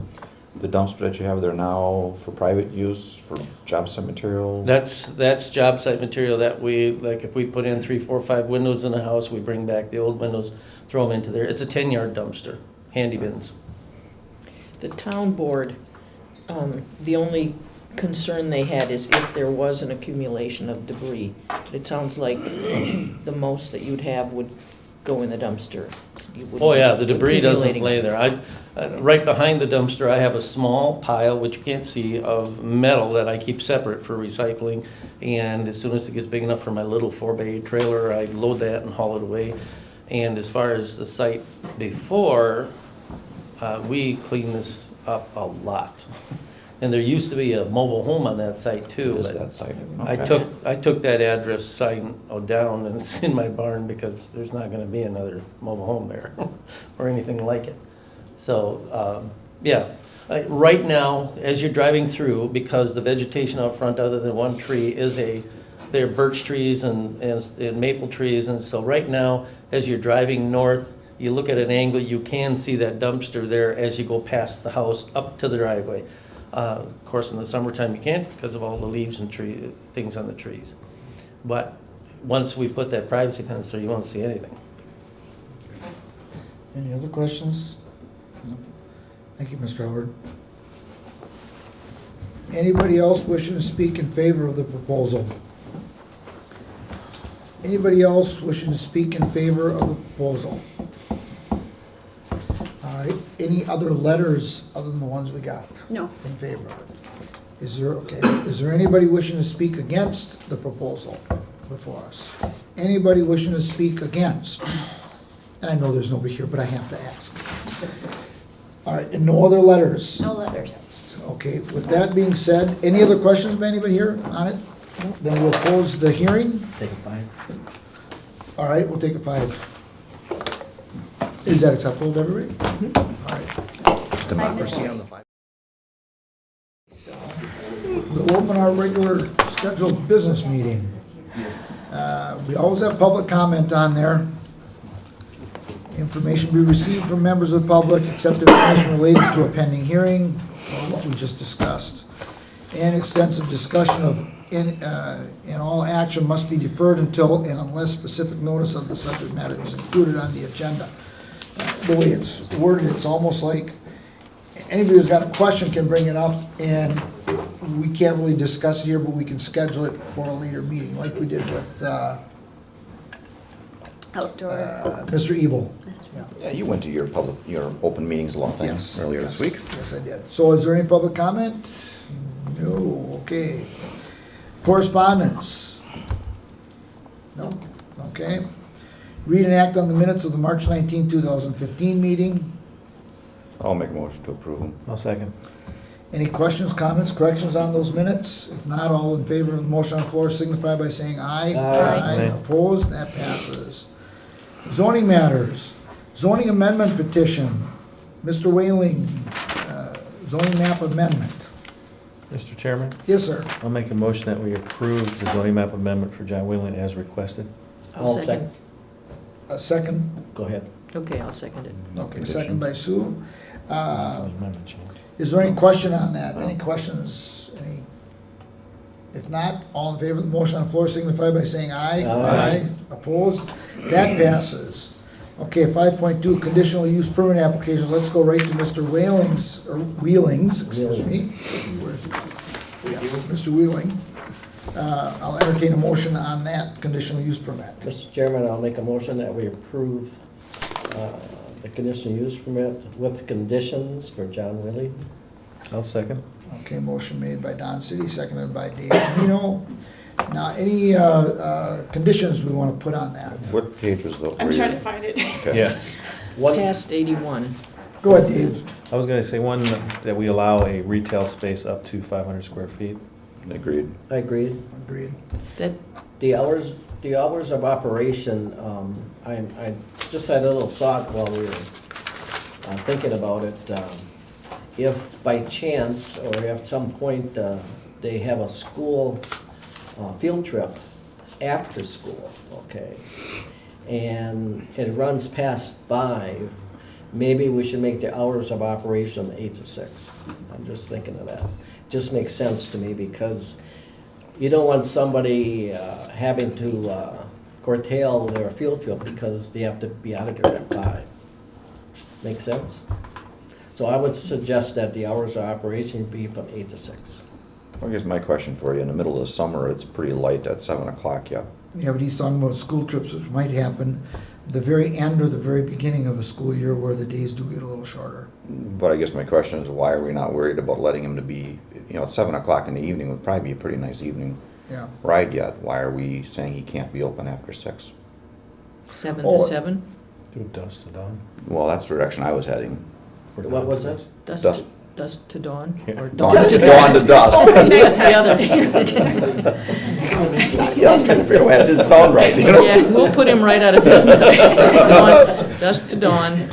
The dumpster that you have there now for private use, for job site materials? That's job site material that we, like if we put in 3, 4, 5 windows in the house, we bring back the old windows, throw them into there. It's a 10-yard dumpster, handy bins. The town board, the only concern they had is if there was an accumulation of debris. It sounds like the most that you'd have would go in the dumpster. You wouldn't Oh be yeah, the debris doesn't accumulating. lay there. Right behind the dumpster, I have a small pile, which you can't see, of metal that I keep separate for recycling. And as soon as it gets big enough for my little 4x8 trailer, I load that and haul it away. And as far as the site before, we clean this up a lot. And there used to be a mobile home on that site too. Is but that site? I Okay. took that address sign down, and it's in my barn because there's not gonna be another mobile home there or anything like it. So, yeah, right now, as you're driving through, because the vegetation out front, other than one tree, they're birch trees and maple trees, and so right now, as you're driving north, you look at an angle, you can see that dumpster there as you go past the house up to the driveway. Of course, in the summertime you can't because of all the leaves and things on the trees. But once we put that privacy fence there, you won't see anything. Any other questions? No. Thank you, Mr. Howard. Anybody else wishing to speak in favor of the proposal? Anybody else wishing to speak in favor of the proposal? All right, any other letters other than the ones we got No. in favor of it? Is there anybody wishing to speak against the proposal before us? Anybody wishing to speak against? And I know there's nobody here, but I have to ask. All right, and no other letters? No letters. Okay, with that being said, any other questions by anybody here on it? Then we'll close the hearing. Take a 5. All right, we'll take a 5. Is that acceptable to everybody? All right. Democracy on the 5. We'll open our regular scheduled business meeting. We always have public comment on there. Information be received from members of the public, except information related to a pending hearing, or what we just discussed. And extensive discussion of, and all action must be deferred until and unless specific notice of the subject matter is included on the agenda. The way it's worded, it's almost like anybody who's got a question can bring it up, and we can't really discuss it here, but we can schedule it for a later meeting, like we did with Outdoor. Mr. Ebel. Yeah, you went to your open meetings law thing Yes, earlier yes, this week. Yes, I did. So is there any public comment? No, okay. Correspondence? No, okay. Read and act on the minutes of the March 19, 2015 meeting. I'll make a motion to approve them. I'll second. Any questions, comments, corrections on those minutes? If not, all in favor of the motion on the floor signify by saying aye. Aye. Opposed? That passes. Zoning matters. Zoning amendment petition. Mr. Whaling, zoning map amendment. Mr. Chairman, Yes, sir. I'll make a motion that we approve the zoning map amendment for John Whelan as requested. I'll second. A second. Go ahead. Okay, I'll second it. Okay, second by Sue. Amendment change. Is there any question on that? Any questions? Any? If not, all in favor of the motion on the floor signify by saying aye. Aye. Opposed? That passes. Okay, 5.2, conditional use permit applications. Let's go right to Mr. Wheeling's, excuse me. Yes, Mr. Wheeling. I'll entertain a motion on that conditional use permit. Mr. Chairman, I'll make a motion that we approve the conditional use permit with conditions for John Willie. I'll second. Okay, motion made by Don City, seconded by Dave Reno. Now, any conditions we want to put on that? What page was those? I'm trying to find it. Okay. Yes. Past 81. Go ahead, Dave. I was gonna say one, that we allow a retail space up to 500 square feet. Agreed. I agree. Agreed. That, The hours of operation, I just had a little thought while we were thinking about it, if by chance, or at some point, they have a school field trip after school, okay, and it runs past 5, maybe we should make the hours of operation 8 to 6. I'm just thinking of that. Just makes sense to me, because you don't want somebody having to curtail their field trip because they have to be out of there at 5. Make sense? So I would suggest that the hours of operation be from 8 to 6. I guess my question for you, in the middle of the summer, it's pretty light at 7 o'clock, yeah. Yeah, but he's talking about school trips, which might happen the very end or the very beginning of a school year where the days do get a little shorter. But I guess my question is, why are we not worried about letting him to be, at 7 o'clock in the evening would probably be a pretty nice evening Yeah. ride yet? Why are we saying he can't be open after 6? 7 Oh. to 7? Do dusk to dawn. Well, that's the direction I was heading. What was that? Dusk to dawn? Or Dawn dawn to dawn to dusk. Oh, that's the other. Yeah, I was trying to figure out why that didn't sound right, Yeah, we'll put him right out of business. Dusk to dawn.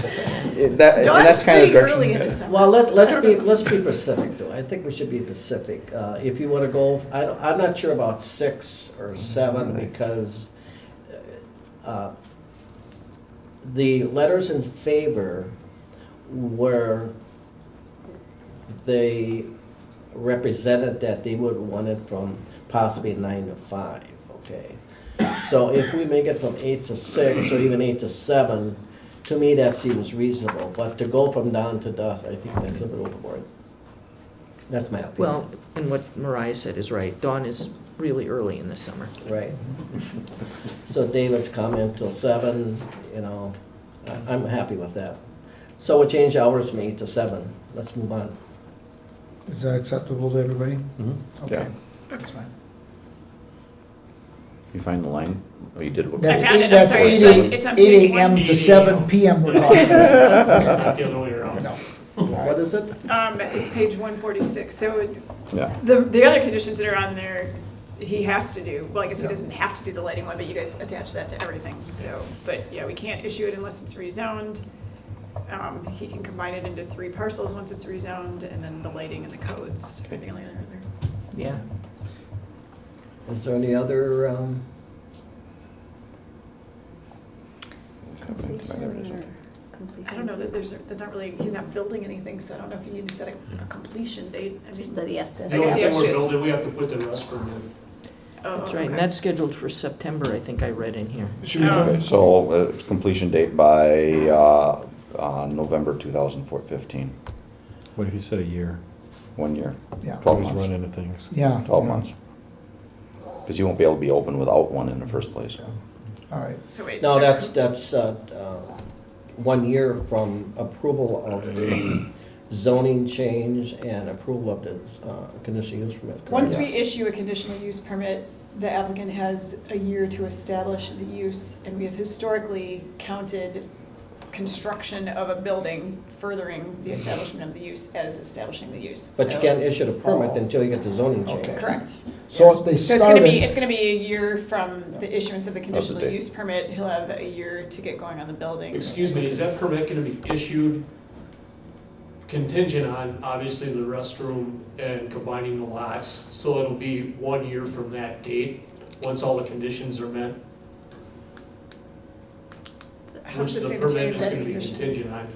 That's kind of the pretty early in direction. the summer. Well, let's be specific though. I think we should be specific. If you want to go, I'm not sure about 6 or 7 because the letters in favor were they represented that they would want it from possibly 9 to 5. Okay, so if we make it from 8 to 6 or even 8 to 7. To me, that seems reasonable, but to go from dawn to dusk, I think that's a little bit overboard. That's my opinion. Well, and what Mariah said is right. Dawn is really early in the summer. Right. So David's comment till 7, I'm happy with that. So we'll change hours from 8 to 7. Let's move on. Is that acceptable to everybody? Mm-hmm. Okay, Yeah. that's fine. You find the line? Oh, you did. That's I found it. I'm that's sorry, 8 it's on page 8 a.m. to 1. 7 p.m. we're talking about. Not the other way around. No. What is it? It's page 146. So Yeah. the other conditions that are on there, he has to do. Well, I guess he doesn't have to do the lighting one, but you guys attach that to everything. So, but yeah, we can't issue it unless it's rezoned. He can combine it into 3 parcels once it's rezoned, and then the lighting and the codes are the only other. Yeah. Is there any other, I don't know that there's not really, he's not building anything, so I don't know if you need to set a completion date. I Just mean, that he has to. I The guess only you thing have we're to- building, we have to put the restroom in. oh, That's right, and okay. that's scheduled for September, I think I read in here. Should we Oh. Okay, so completion date by November 2015. What if you said a year? 1 year, Yeah. 12 Always months. run into things. Yeah. 12 yeah. months. Because you won't be able to be open without one in the first place. All right. So wait. no, so- that's 1 year from approval of the zoning change and approval of the conditional use permit. correct? Once we Yes. issue a conditional use permit, the applicant has a year to establish the use, and we have historically counted construction of a building furthering the establishment of the use as establishing the use. But you So- can't issue the permit until you get the zoning change. Okay. Correct. So if they So it's gonna be, started, it's gonna be a year from the issuance of the conditional date. use permit, he'll have a year to get going on the building. Excuse me, is that permit gonna be issued contingent on, obviously, the restroom and combining the lots? So it'll be 1 year from that date, once all the conditions are met? How Which does the it permit sanitary is gonna be condition? contingent on.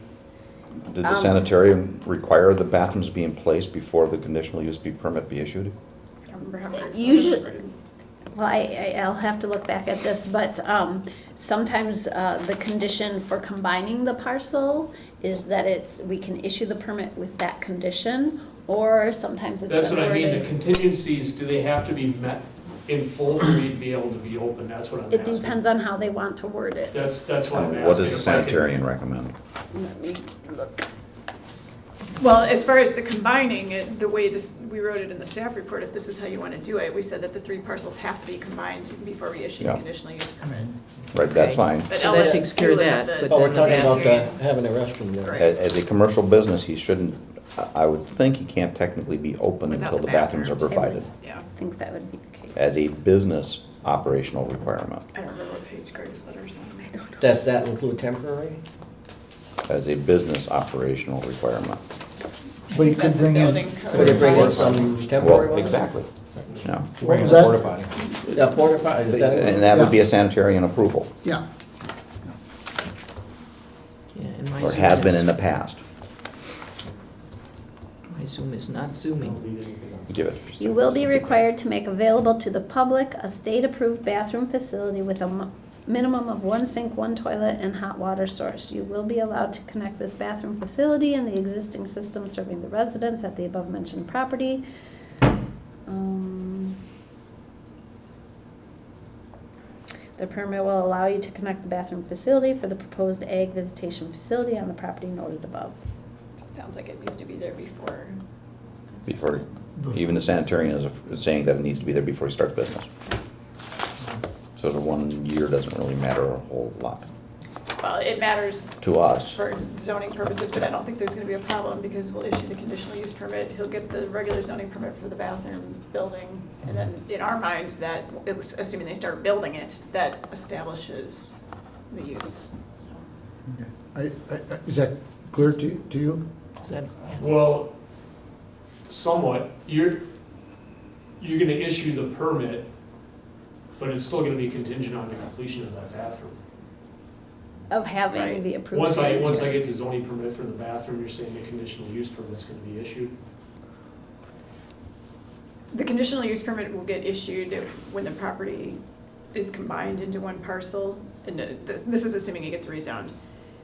Did the sanitarium require the bathrooms be in place before the conditional use permit be issued? I don't remember how it's Usually- worded. Well, I'll have to look back at this, but sometimes the condition for combining the parcel is that we can issue the permit with that condition, or sometimes it's That's been what I mean, the worded. contingencies, do they have to be met in full for me to be able to be open? That's what I'm It asking. depends on how they want to word it. That's what I'm asking. What does the If I can- sanitarian recommend? Let me look. Well, as far as the combining, the way we wrote it in the staff report, if this is how you want to do it, we said that the 3 parcels have to be combined before we issue the Yeah. conditional use permit. Right, that's Okay. fine. But So I'll that let takes care of Sue look that, at the- but But we're then talking about sanitary. having a restroom there. Right. As a commercial business, he shouldn't, I would think he can't technically be open Without until the the bathrooms are bathrooms. provided Yeah, I think that would be the case. as a business operational requirement. I don't remember what page Greg's letter is on. Does that include temporary? as a business operational requirement. But you could That's a bring in, building code. Would it bring in some temporary Well, ones? exactly. Yeah. what was that? Porta potty. Yeah, porta potty, is that? And that would be a sanitarian approval, Yeah, Yeah, and my or Zoom has been is- in the past. My Zoom is not zooming. Give it. You will be required to make available to the public a state-approved bathroom facility with a minimum of 1 sink, 1 toilet, and hot water source. You will be allowed to connect this bathroom facility and the existing system serving the residents at the above-mentioned property. The permit will allow you to connect the bathroom facility for the proposed ag visitation facility on the property noted above. Sounds like it needs to be there before. Before, even the sanitarian is saying that it needs to be there before he starts business. So the 1 year doesn't really matter a whole lot Well, it matters to us. for zoning purposes, but I don't think there's gonna be a problem because we'll issue the conditional use permit. He'll get the regular zoning permit for the bathroom building. And then in our minds, that, assuming they start building it, that establishes the use. is that clear to you? Is that, Well, somewhat, you're gonna issue the permit, but it's still gonna be contingent on the completion of that bathroom. Of having Right. the approved. Once I sanitary. get the zoning permit for the bathroom, you're saying the conditional use permit's gonna be issued? The conditional use permit will get issued when the property is combined into one parcel. And this is assuming it gets rezoned.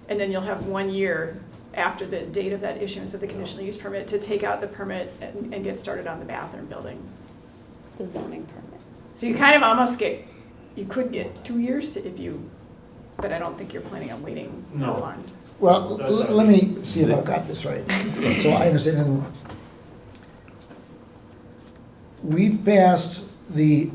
And then you'll have 1 year after the date of that issuance of the conditional use permit to take out the permit and get started on the bathroom building. The zoning permit. So you kind of almost get, you could get 2 years if you, but I don't think you're planning on waiting that No. long. Well, That's not- let me see if I've got this right. So I understand. We've passed the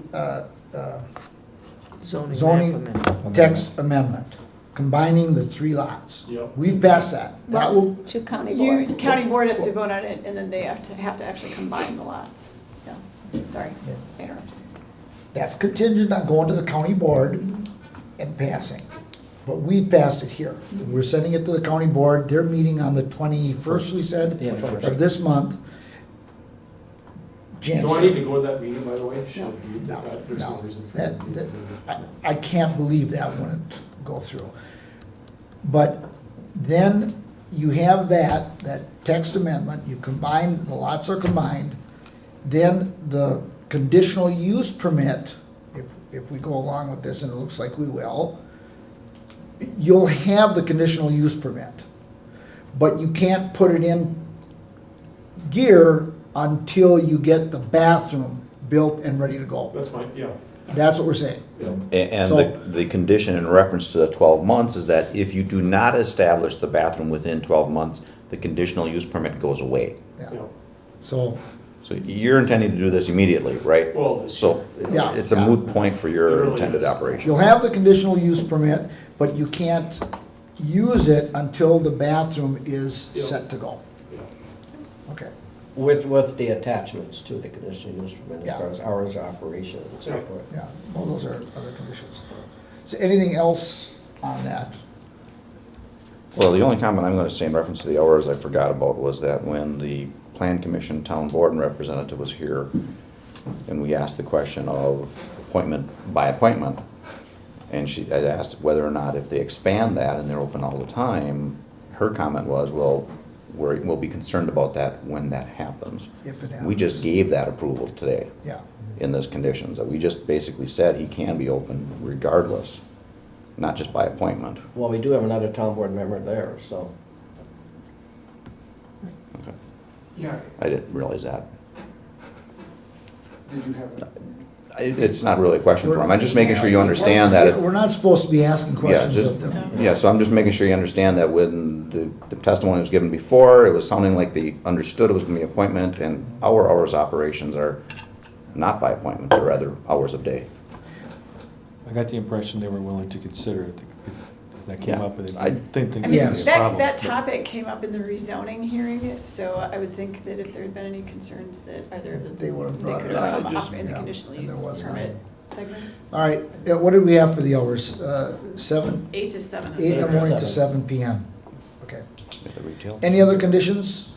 zoning map zoning amendment. text amendment, combining the 3 lots. Yep. We've passed that. That will, To county You, board. county board has to vote on it, and then they have to actually combine the lots. Yeah, sorry, I interrupted. that's contingent on going to the county board and passing. But we've passed it here. We're sending it to the county board. They're meeting on the 21st, we said, Yeah, of this month. Jan, Do I need to go to that meeting, by the way? Should you- No, There's no no. reason for That- me to that- do that. I can't believe that wouldn't go through. But then you have that text amendment, you combine, the lots are combined, then the conditional use permit, if we go along with this, and it looks like we will, you'll have the conditional use permit, but you can't put it in gear until you get the bathroom built and ready to go. That's my, yeah, That's what we're saying. yeah. And So- the condition in reference to the 12 months is that if you do not establish the bathroom within 12 months, the conditional use permit goes away. Yeah. Yeah. So, So you're intending to do this immediately, right? Well, this So Yeah. it's a moot point for It your really intended is. operation. you'll have the conditional use permit, but you can't use it until the bathroom is Yeah. set to go. Yeah. Okay. With the attachments to the conditional use permit, as Yeah. far as hours of operation and so Yeah. forth. Yeah, well, those are other conditions. So anything else on that? Well, the only comment I'm gonna say in reference to the hours I forgot about was that when the Plan Commission Town Board representative was here, and we asked the question of appointment by appointment, and she had asked whether or not if they expand that and they're open all the time, her comment was, well, we'll be concerned about that when that happens. If it We happens. just gave that approval today Yeah, in those conditions, that we just basically said he can be open regardless, not just by appointment. Well, we do have another town board member there, so. Okay. Yeah, I didn't realize that. did you have? It's not really a question for him, I'm just making sure you understand Yeah, that. we're not supposed to be asking Yeah, questions just, of them. yeah, so I'm just making sure you understand that when the testimony was given before, it was sounding like they understood it was gonna be appointment, and our hours of operations are not by appointment, but rather hours of day. I got the impression they were willing to consider it if that came Yeah, up, and I- I didn't think I it mean, was Yes. a problem. that topic came up in the rezoning hearing, so I would think that if there had been any concerns that either of them, They would have brought could it have up. come just- up in the yeah, conditional and there use was none. permit segment. All right, what did we have for the hours? 7, 8 to 7. 8 in the Eight to morning to 7. 7 PM. Okay. The retail. Any other conditions?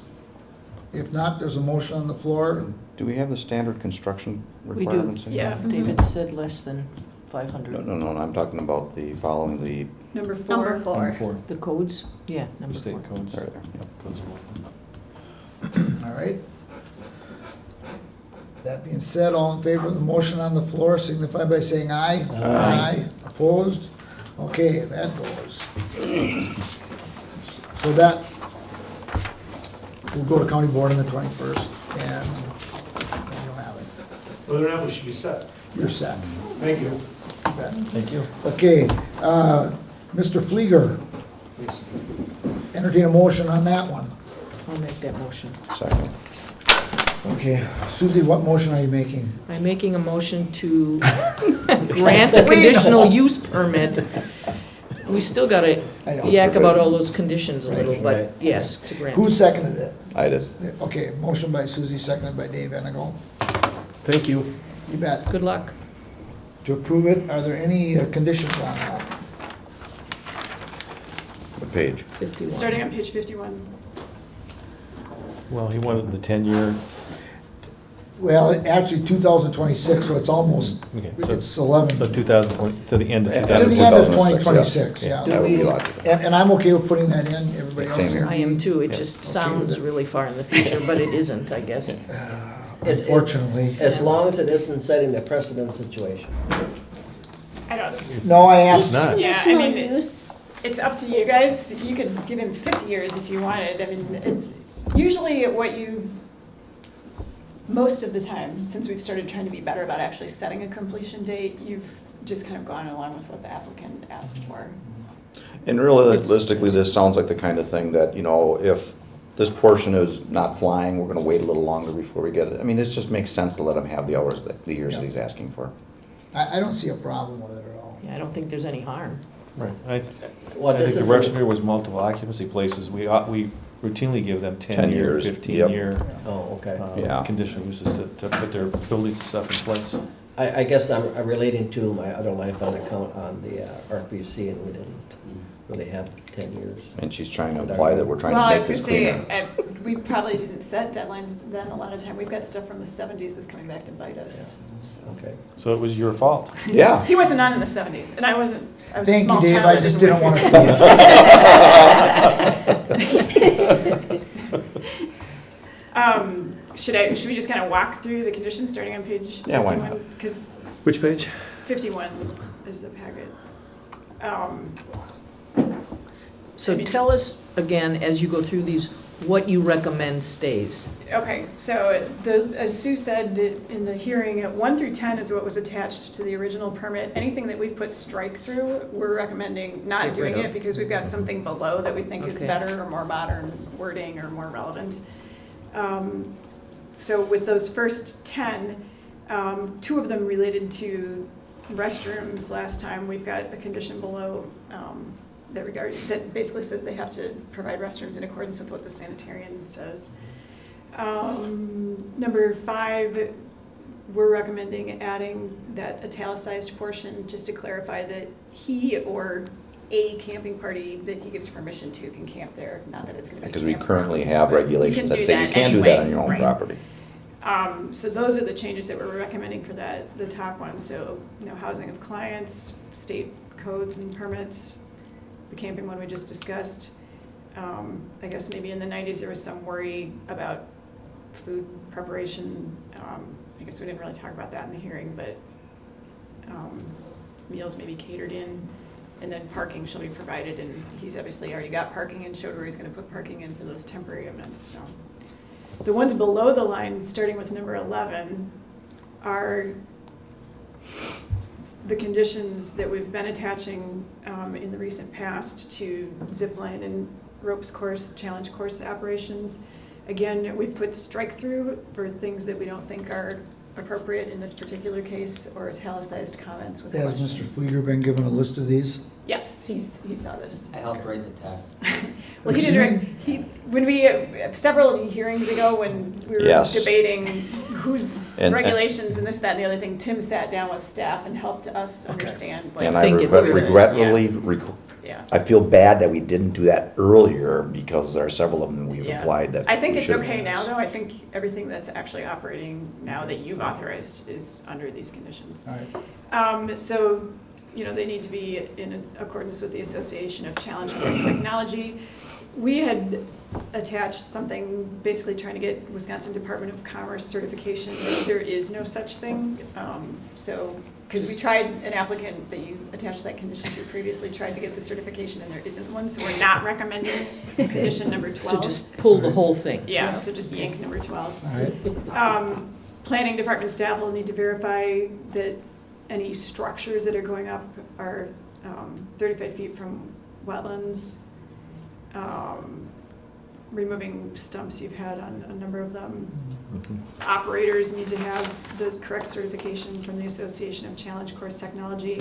If not, there's a motion on the floor. Do we have the standard construction We do, requirements in Yeah. here? David said less than No, 500. no, I'm talking about the following the, Number 4. Number 4. Four, The codes? Yeah, number state 4. codes. there, there, yeah. Codes of law. All right. That being said, all in favor of the motion on the floor signify by saying aye. Aye. Opposed? Okay, that goes. So that, we'll go to county board on the 21st, and then you'll have it. Other than that, we should be set. You're set. Thank you. You bet. Thank you. Okay, Mr. Flieger, entertain a motion on that one. I'll make that motion. Second. Okay, Susie, what motion are you making? I'm making a motion to grant the conditional use permit. We still gotta I know. yak about all those conditions a little, Right. but yes, to grant. Who seconded it? I did. Okay, motion by Susie, seconded by Dave Enigal. Thank you. You bet. Good luck. To approve it, are there any conditions on that? What page? 51. Starting on page 51. Well, he wanted the 10-year, Well, actually, 2026, so it's almost, okay, so it's 11. the 2020, to the end of To To 2020. the end of 2026, 2026, yeah. That would be logical. And I'm okay with putting that in, everybody else? Same here. I am too. It Yeah. just Okay sounds with it. really far in the future, but it isn't, I guess. Unfortunately. As long as it isn't setting a precedent situation. I don't, No, I It's asked, Yeah, not. I Conditional mean, use, it's up to you guys. You could give him 50 years if you wanted. I mean, usually what you, most of the time, since we've started trying to be better about actually setting a completion date, you've just kind of gone along with what the applicant asked for. And realistically, this sounds like the kind of thing that, you know, if this portion is not flying, we're gonna wait a little longer before we get it. I mean, it just makes sense to let him have the hours, the years that he's asking for. I don't see a problem with it at all. Yeah, I don't think there's any harm. Right. Well, I this think the is, register was multiple occupancy places. We routinely give them 10 10-year, years, 15-year oh, okay. Yeah. conditional uses to put their buildings and stuff in place. I guess I'm relating to my other life on account on the RPC, and we didn't really have 10 years. And she's trying to imply that we're trying Well, to I make was this gonna cleaner. say, we probably didn't set deadlines then a lot of time. We've got stuff from the 70s that's coming back to bite us. So. Okay. So it was your fault. Yeah. He wasn't on in the 70s, and I wasn't. I was a Thank small you, Dave, child. I just didn't didn't want work. to see it. Should we just kind of walk through the conditions starting on page 51? Yeah, why not? Because Which page? 51 is the packet. So tell us again, as you go through these, what you recommend stays. Okay, so as Sue said in the hearing, 1 through 10 is what was attached to the original permit. Anything that we've put strike through, we're recommending not Get doing rid it of. because we've got something below that we think is Okay. better or more modern wording or more relevant. So with those first 10, 2 of them related to restrooms last time. We've got a condition below that basically says they have to provide restrooms in accordance with what the sanitarian says. Number 5, we're recommending adding that italicized portion just to clarify that he or a camping party that he gives permission to can camp there, not that it's gonna be. Because we campground, currently have but you regulations can that do say you can't do that on anyway, your own right. property. So those are the changes that we're recommending for the top one. So, housing of clients, state codes and permits, the camping one we just discussed. I guess maybe in the 90s there was some worry about food preparation. I guess we didn't really talk about that in the hearing, but meals may be catered in, and then parking shall be provided. And he's obviously already got parking and showed where he's going to put parking in for those temporary events. So. The ones below the line, starting with number 11, are the conditions that we've been attaching in the recent past to zipline and ropes course, challenge course operations. Again, we've put strike through for things that we don't think are appropriate in this particular case, or italicized comments with Has questions. Mr. Flieger been given a list of these? Yes, he saw this. I helped write the text. Well, he Excuse did. When we several hearings ago, when we were Yes. debating whose And- regulations and this, that, and the other thing, Tim sat down with staff and helped us understand. Like, And I think if we were- regretfully Yeah. I feel bad that we didn't do that earlier because there are several of them we've Yeah. applied that. I think we it's should- okay now, though. I think everything that's actually operating now that you've authorized is under these conditions. All right. So, they need to be in accordance with the Association of Challenge Course Technology. We had attached something basically trying to get Wisconsin Department of Commerce certification. There is no such thing. Because we tried, an applicant that you attached that condition to previously tried to get the certification and there isn't one, so we're not recommending condition number 12. So just pull the whole thing. Yeah, so just yank number 12. All right. Planning department staff will need to verify that any structures that are going up are 35 feet from wetlands. Removing stumps, you've had on a number of them. Operators need to have the correct certification from the Association of Challenge Course Technology.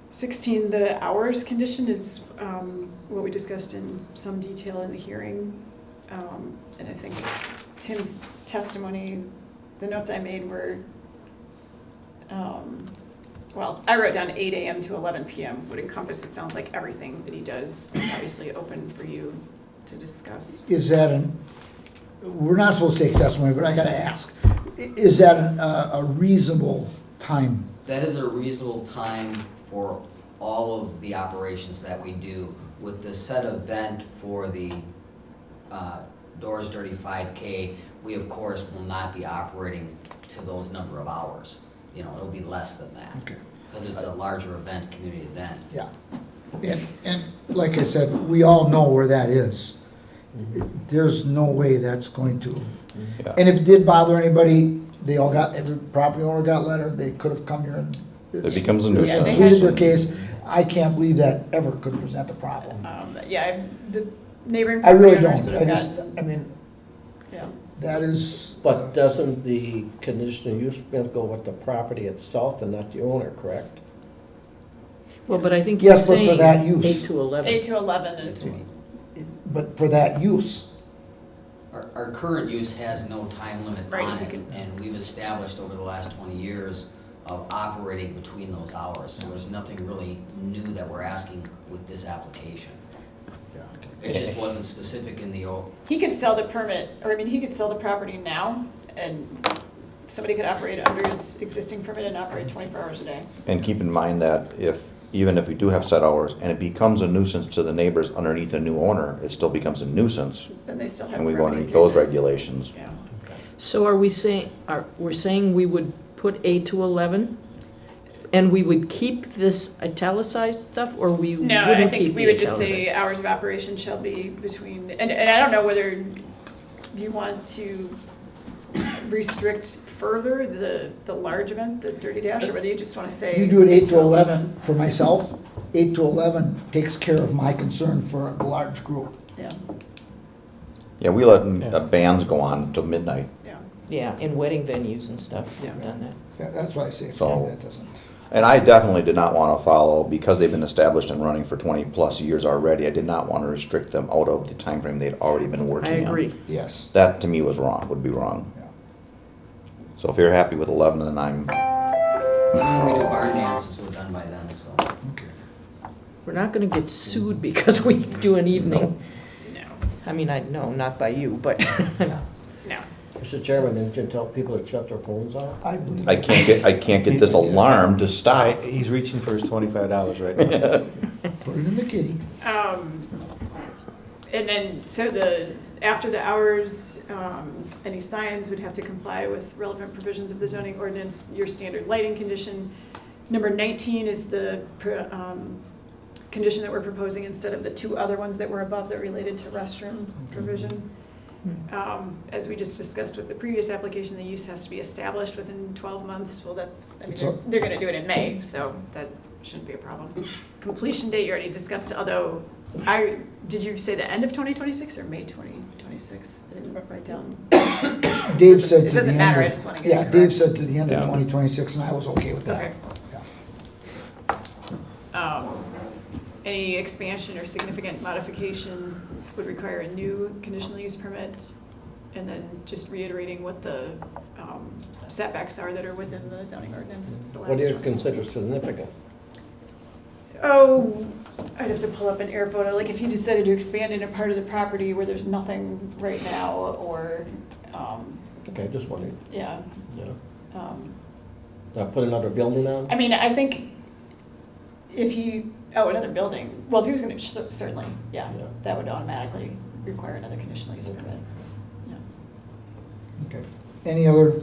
16, the hours condition is what we discussed in some detail in the hearing. And I think Tim's testimony, the notes I made were, I wrote down 8 a.m. to 11 p.m. would encompass, it sounds like, everything that he does. It's obviously open for you to discuss. Is that we're not supposed to take testimony, but I gotta ask, is that a reasonable time? That is a reasonable time for all of the operations that we do. With the set event for the Doors Dirty 5K, we of course will not be operating to those number of hours. It'll be less than that. Okay. Because it's a larger event, community event. Yeah. And like I said, we all know where that is. There's no way that's going to. Yeah. And if it did bother anybody, every property owner got a letter, they could have come here and. It becomes a Yeah, nuisance. they Pleaded their had- case. I can't believe that ever could present a problem. The neighboring I really property owners don't. that I have just, got- I mean, yeah. that is. But doesn't the conditional use permit go with the property itself and not the owner, correct? Well, but I think you're Yes, but for saying that use. 8 to 11. 8 to 11 is, But for that use. Our current use has no time limit Right, on you it, can- and we've established over the last 20 years of operating between those hours. So there's nothing really new that we're asking with this application. It just wasn't specific in the old. he could sell the permit, he could sell the property now, and somebody could operate under his existing permit and operate 24 hours a day. And keep in mind that even if we do have set hours and it becomes a nuisance to the neighbors underneath a new owner, it still becomes a nuisance. Then they still have. And we go permitting underneath through those the- regulations. Yeah. So are we saying, we're saying we would put 8 to 11? And we would keep this italicized stuff, or we wouldn't keep the No, I think we would just say italicized? hours of operation shall be between, and I don't know whether you want to restrict further the large event, the Dirty Dash, or whether you just want to say. You do it 8 to 11 for myself. 8 to 11 takes care of my concern for a large group. Yeah, Yeah, we let bands go on till midnight. yeah. Yeah, in wedding venues and stuff, Yeah. we've done that. That's why I say, So- that doesn't. And I definitely did not want to follow, because they've been established and running for 20-plus years already, I did not want to restrict them out of the time frame they'd already been I working in. agree. Yes. That, to me, was wrong, would be wrong. Yeah. So if you're happy with 11, then I'm, We do barn dances, we're done by then, so. Okay. We're not gonna get sued because we do an evening. No, I mean, no, not by you, but. no. Mr. Chairman, didn't you tell people to shut their phones off? I believe. I can't get this alarm to stop. He's reaching for his $25 right now. Put it in the kitty. And then, so after the hours, any signs would have to comply with relevant provisions of the zoning ordinance, your standard lighting condition. Number 19 is the condition that we're proposing instead of the 2 other ones that were above that related to restroom provision. As we just discussed with the previous application, the use has to be established within 12 months. Well, they're gonna do it in May, so that shouldn't be a problem. Completion date, you already discussed, although, did you say the end of 2026 or May 2026? I didn't write down. Dave said to the end of. It doesn't matter, I just wanna get it Yeah, correct. Dave said to the end of Yeah. 2026, and I was okay with that. Okay. Yeah. Any expansion or significant modification would require a new conditional use permit, and then just reiterating what the setbacks are that are within the zoning ordinance is the last What do you one. consider significant? Oh, I'd have to pull up an air photo, like if you decided to expand in a part of the property where there's nothing right now, or, Okay, just wondering, yeah. yeah. Put another building on? I mean, I think if you, another building, well, if he was gonna, certainly, yeah, Yeah. that would automatically require another conditional use permit. Yeah. Okay. Any other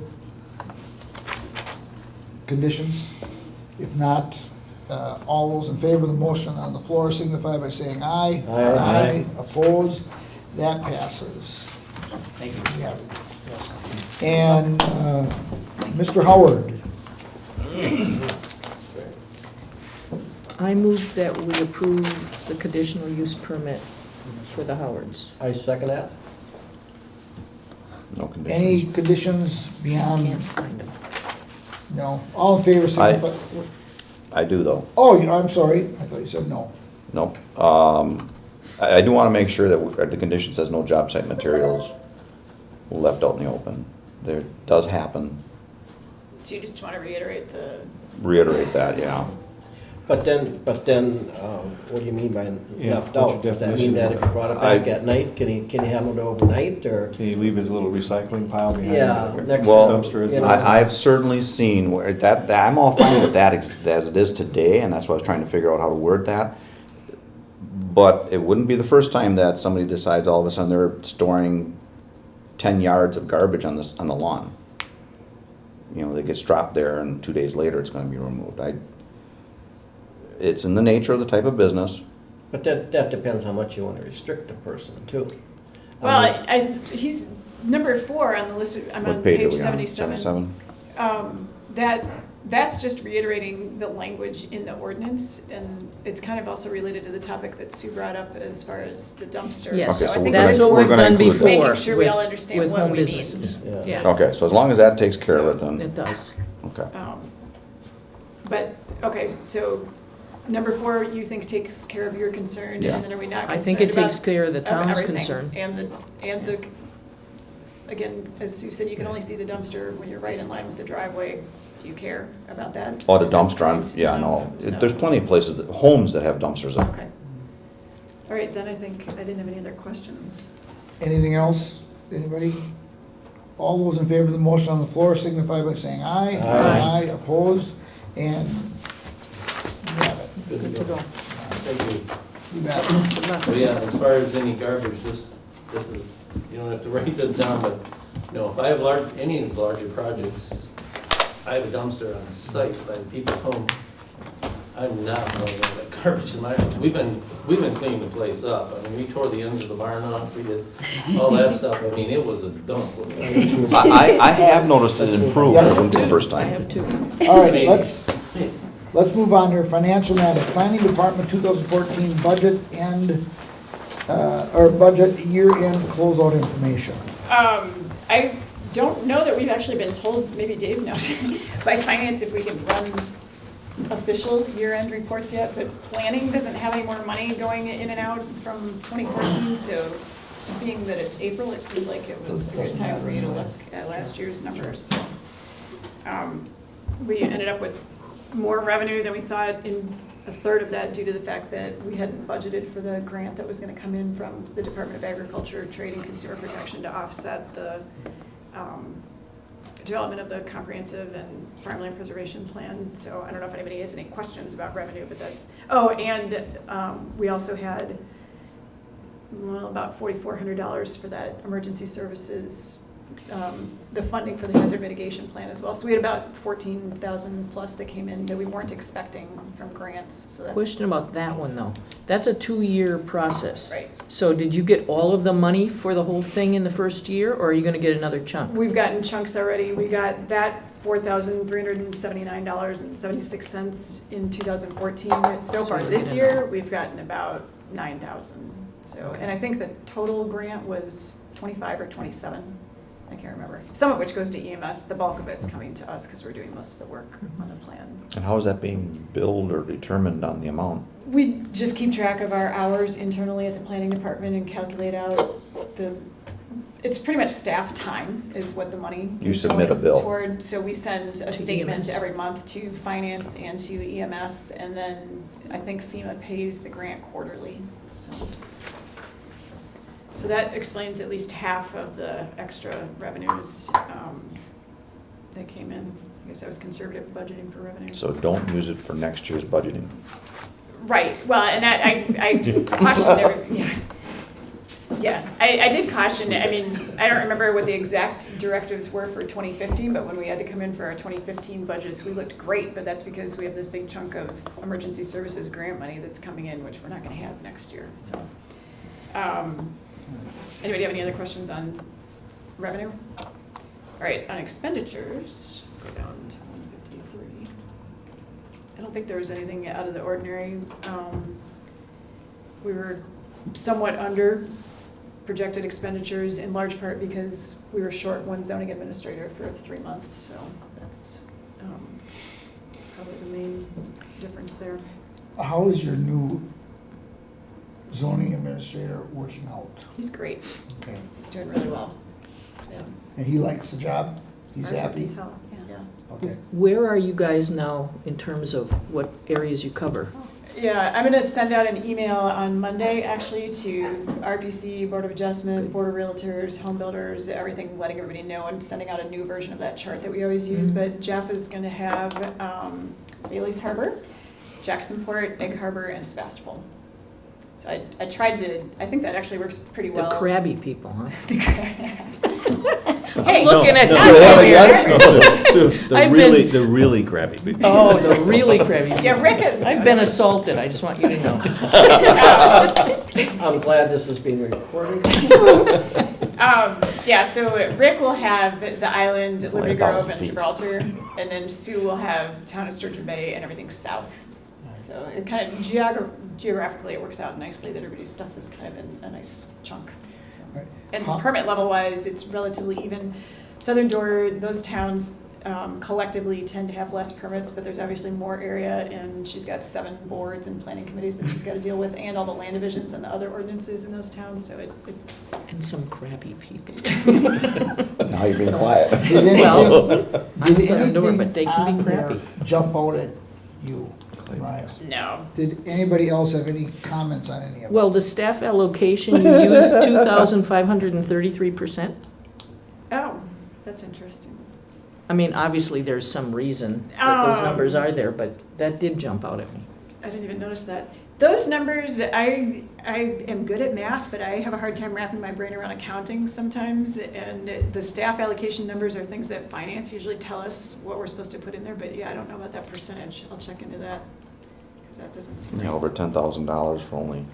conditions? If not, all those in favor of the motion on the floor signify by saying aye. Aye. Opposed? That passes. Thank you. Yeah, yes. And Mr. Howard, I move that we approve the conditional use permit for the Howards. I second that. No any conditions. conditions Can't beyond, find them. no? All in favor signify. I do though. Oh, I'm sorry, I thought you said no. Nope. I do want to make sure that the condition says no job site materials left out in the open. There does happen. So you just want to reiterate Reiterate that, yeah. But then, what do you mean by Yeah, left what's your out? Does that definition mean that of if you brought it back at night, can he have it overnight, or? Can you leave his little recycling pile behind? Yeah, the next Well, dumpster is? you know. I've certainly seen where that I'm all fine with that as it is today, and that's why I was trying to figure out how to word that. But it wouldn't be the first time that somebody decides all of a sudden they're storing 10 yards of garbage on the lawn. You know, it gets dropped there, and 2 days later it's going to be removed. It's in the nature of the type of business. But that depends how much you want to restrict a person too. Well, I mean, he's number 4 on the list, I'm What on page are page we on? 77. That's just reiterating the language in the ordinance, and it's kind of also related to the topic that Sue brought up as far as the dumpster. Yes, Okay, so I think that's gonna- what we're we've gonna done include that. before. Making sure we all with- understand with what home we mean. businesses. Yeah. Yeah, Okay, so as long as that takes care of it, then, it does. okay. But, okay, so number 4, you think takes care of your concern, Yeah. and then are we not I concerned think it takes about care of the town's everything? concern. And the, again, as Sue said, you can only see the dumpster when you're right in line with the driveway. Do you care about that? Oh, the Because that's dumpster, correct. yeah, no. So- There's plenty of places, homes that have dumpsters up. Okay. All right, then I think I didn't have any other questions. Anything else? Anybody? All those in favor of the motion on the floor signify by saying aye. Aye. Opposed? And you have it. Good to go. Thank you. You bet. Good luck. So yeah, as far as any garbage, this is, you don't have to write this down, but, you know, if I have any larger projects, I have a dumpster on site, like people home, I'm not throwing all that garbage in my house. We've been cleaning the place up. I mean, we tore the ends of the barn off, we did all that stuff. I mean, it was a dump. I have noticed it improved the first I time. have 2. All right, let's move on here. Financial matter, Planning Department 2014 budget or budget year-end closeout information. I don't know that we've actually been told, maybe Dave knows, by finance if we can run official year-end reports yet, but planning doesn't have any more money going in and out from 2014, so being that it's April, it seemed like it was a good time for you to look at last year's numbers, so. We ended up with more revenue than we thought, in a third of that due to the fact that we hadn't budgeted for the grant that was gonna come in from the Department of Agriculture, Trade and Consumer Protection to offset the development of the comprehensive and farmland preservation plan. So I don't know if anybody has any questions about revenue, but that's, we also had, well, about $4,400 for that emergency services, the funding for the hazard mitigation plan as well. So we had about 14,000 plus that came in that we weren't expecting from grants, so that's. Question about that one, though. That's a 2-year process. Right. So did you get all of the money for the whole thing in the first year, or are you gonna get another chunk? We've gotten chunks already. We got that $4,379.76 in 2014. So far this year, we've gotten about 9,000. So, Okay. and I think the total grant was 25 or 27. I can't remember. Some of which goes to EMS. The bulk of it's coming to us because we're doing most of the work on the plan. And how is that being billed or determined on the amount? We just keep track of our hours internally at the planning department and calculate out It's pretty much staff time is what the money. You is submit a going bill. toward. So we send a To statement EMS. every month to finance and to EMS, and then I think FEMA pays the grant quarterly, so that explains at least half of the extra revenues that came in. I guess that was conservative budgeting for revenues. So don't use it for next year's budgeting. Right, well, and that, I cautioned every, yeah. Yeah, I did caution, I mean, I don't remember what the exact directives were for 2015, but when we had to come in for our 2015 budgets, we looked great, but that's because we have this big chunk of emergency services grant money that's coming in, which we're not gonna have next year, so. Anybody have any other questions on revenue? All right, on expenditures, go down to 153. I don't think there was anything out of the ordinary. We were somewhat under projected expenditures in large part because we were short one zoning administrator for 3 months, so that's probably the main difference there. How is your new zoning administrator working out? He's great. Okay. He's doing really well. Yeah. And he likes the job? He's As you happy? can tell, yeah. Okay. Where are you guys now in terms of what areas you cover? Yeah, I'm gonna send out an email on Monday, actually, to RPC, Board of Adjustment, Board of Realtors, home builders, everything, letting everybody know, and sending out a new version of that chart that we always use. But Jeff is gonna have Bailey's Harbor, Jacksonport, Egg Harbor, and Sebastopol. So I tried to, I think that actually works pretty The well. crabby people, huh? Hey, looking at No, you. Sue, I've been- the really crabby people. Oh, the really crabby people. Yeah, Rick is. I've been assaulted, I just want you to know. I'm glad this is being recorded. Yeah, so Rick will have the island, It's Liberty only 1,000 Grove, and feet. Gibraltar, and then Sue will have town of Sturgeon Bay and everything south. So it kind of geographically, it works out nicely that everybody's stuff is kind of in a nice chunk. So. Right. And How- permit level wise, it's relatively even. Southern Door, those towns collectively tend to have less permits, but there's obviously more area, and she's got 7 boards and planning committees that she's got to deal with, and all the land divisions and the other ordinances in those towns, so it's. And some crabby people. Now you're being quiet. Did anything- Well, I'm did sorry, no, anything but they can be on there crappy. jump out at you, Mariah? No. Did anybody else have any comments on any of it? Well, the staff allocation, you used 2,533%. Oh, that's interesting. I mean, obviously, there's some reason that those numbers are there, but that did jump out at me. I didn't even notice that. Those numbers, I am good at math, but I have a hard time wrapping my brain around accounting sometimes. And the staff allocation numbers are things that finance usually tell us what we're supposed to put in there. But yeah, I don't know about that percentage. I'll check into that because that doesn't seem Yeah, right. over $10,000 for only.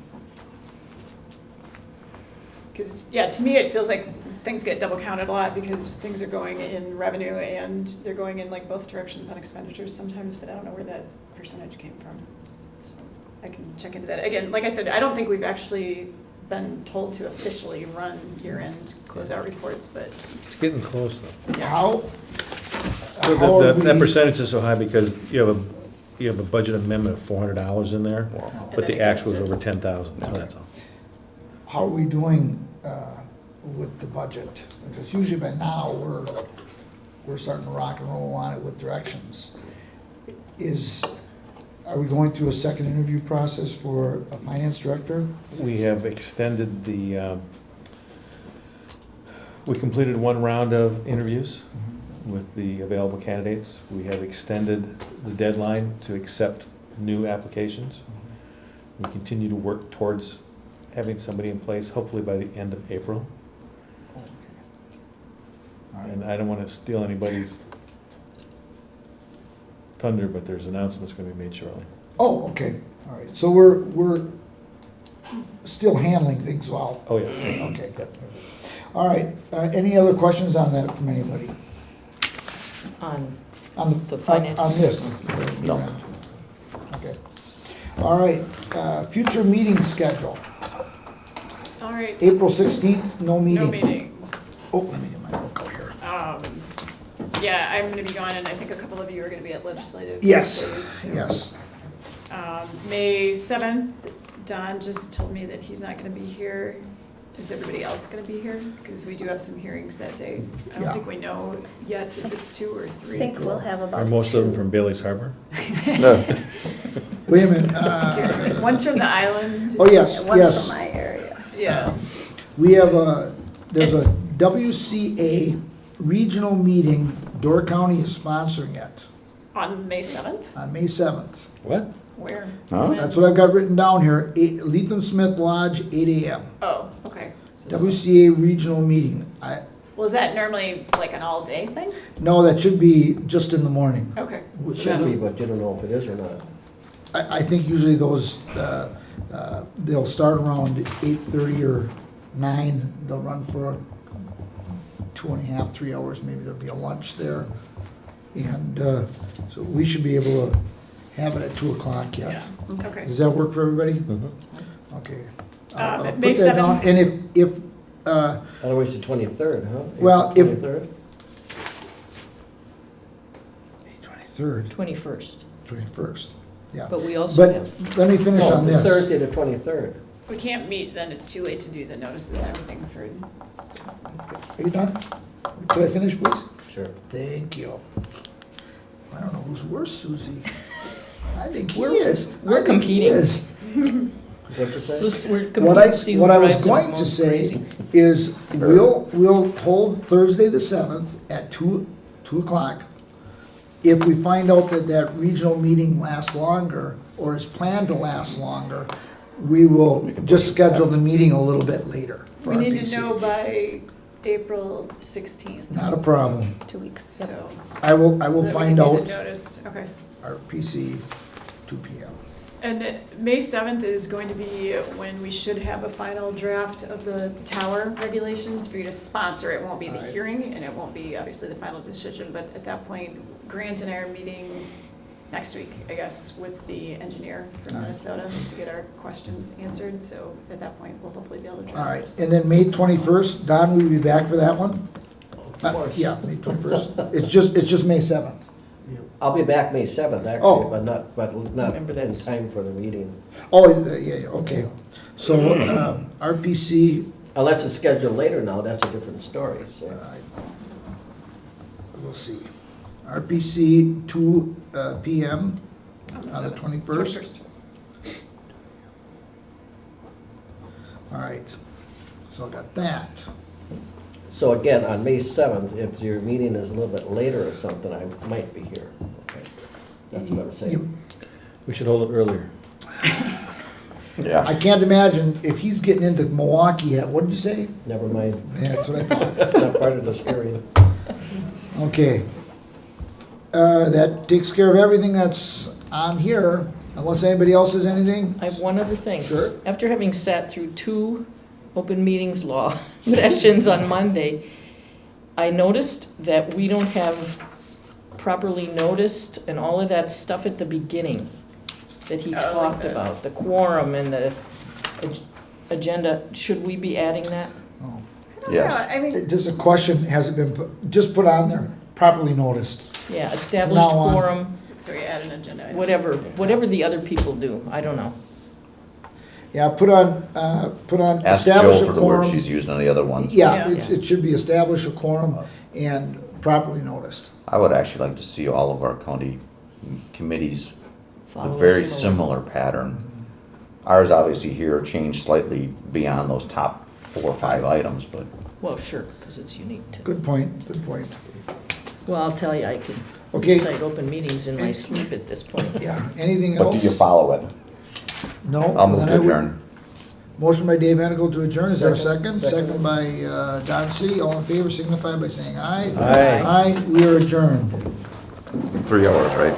Because yeah, to me it feels like things get double counted a lot because things are going in revenue and they're going in like both directions on expenditures sometimes. But I don't know where that percentage came from. So I can check into that. Again, like I said, I don't think we've actually been told to officially run year-end closeout reports, but It's getting close though. How? So how are that we- percentage is so high because you have a budget amendment of $400 in there, Wow. but And then the it goes actual is to- over 10,000, so that's all. How are we doing with the budget? Because usually by now, we're starting to rock and roll on it with directions. Are we going through a second interview process for a finance director? We have extended we completed one round of interviews with the available candidates. We have extended the deadline to accept new applications. We continue to work towards having somebody in place, hopefully by the end of April. Okay. All right. And I don't want to steal anybody's thunder, but there's announcements going to be made shortly. Oh, okay, all right, so we're still handling things well. Oh, yeah. Okay, good. All right, any other questions on that from anybody? On On the finance? On this? No. Okay. All right, future meeting schedule. all right. April 16th, no meeting. No meeting. Oh, let me get my book out here. Yeah, I'm gonna be gone and I think a couple of you are gonna be at legislative. Yes, days, so. yes. May 7th, Don just told me that he's not gonna be here. Is everybody else gonna be here? Because we do have some hearings that day. I Yeah. don't think we know yet if it's 2 or I 3. think we'll have about. Are most of them two. from Bailey's Harbor? Wait a minute, One's from the island. oh, yes, One's yes. from my area. Yeah. We have there's a WCA regional meeting, Door County is sponsoring it On May 7th? on May 7th. What? Where? Huh? When? That's what I've got written down here, Lethem Smith Lodge, 8 AM. Oh, okay. So- WCA regional meeting. Well, is that normally like an all-day thing? No, that should be just in the morning. Okay. It should be, but you don't know if it is or not. I think usually those, they'll start around 8:30 or 9. They'll run for 2.5, 3 hours. Maybe there'll be a lunch there. And so we should be able to have it at 2 o'clock yet. Yeah, okay. Does that work for everybody? Mm-hmm. Okay. May Put that down. 7th. And if, Otherwise, the 23rd, huh? Well, if- 23rd? 23rd, 21st. 21st, yeah. But we also But have, let me finish Well, on this. Thursday, the 23rd. If we can't meet, then it's too late to do the notices and everything for, Are you done? Could I finish, please? Sure. Thank you. I don't know who's worse, Susie. I think he We're- is. we're I think he competing. is. What'd you say? we're What I, competing to see who what I was drives them going to most say crazy. is, we'll hold Thursday the 7th at 2 o'clock. If we find out that that regional meeting lasts longer, or is planned to last longer, we will just schedule the meeting a little bit later for we our need to PC. know by April 16th. Not a problem. 2 weeks. Yep. So. I will so that we find can do out the notice, okay. our PC 2 PM. And May 7th is going to be when we should have a final draft of the tower regulations for you to sponsor. It won't be the Alright. hearing, and it won't be obviously the final decision, but at that point, Grant and I are meeting next week, I guess, with the engineer from Alright. Minnesota to get our questions answered. So at that point, we'll hopefully be able to draft. All right, and then May 21st, Don, will you be back for that one? Of course. Yeah, May 21st. It's just May 7th. I'll be back May 7th, Oh. actually, but not Remember in that's- time for the meeting. Oh, yeah, okay. So, RPC, Unless it's scheduled later now, that's a different story, so. we'll see. RPC 2 PM on the 7th. 21st. All right, so I got that. So again, on May 7th, if your meeting is a little bit later or something, I might be here. Okay. That's what I'm saying. We should hold it earlier. Yeah. I can't imagine if he's getting into Milwaukee yet, what did you say? Never mind. Yeah, that's what I thought. It's not part of this area. Okay. That takes care of everything that's on here, unless anybody else has anything? I have one other thing. Sure. After having sat through 2 open meetings law sessions on Monday, I noticed that we don't have properly noticed and all of that stuff at the beginning that he like talked that. about, the quorum and the agenda. Should we be adding that? Oh. Yes. I mean, Just a question, has it been, just put on there, properly noticed? Yeah, established Now on. quorum, so we add an agenda item. whatever the other people do, I don't know. Yeah, put on Ask establish Jill a for the word quorum. she's using on the other ones. Yeah, Yeah. it should be establish a quorum and properly noticed. I would actually like to see all of our county committees a Follow very a similar pattern. Ours obviously here changed slightly beyond those top 4 or 5 items, but Well, sure, because it's unique to. Good point, good point. Well, I'll tell you, I can Okay. recite open meetings in my sleep at this point. Yeah, anything but else? do you follow it? No? I'll move Then to I would- adjourn. Motion by Dave Enical to adjourn, is there a Second. second? Second by Don C, all in favor signify by saying aye. Aye. Aye, we are adjourned. 3 hours, right?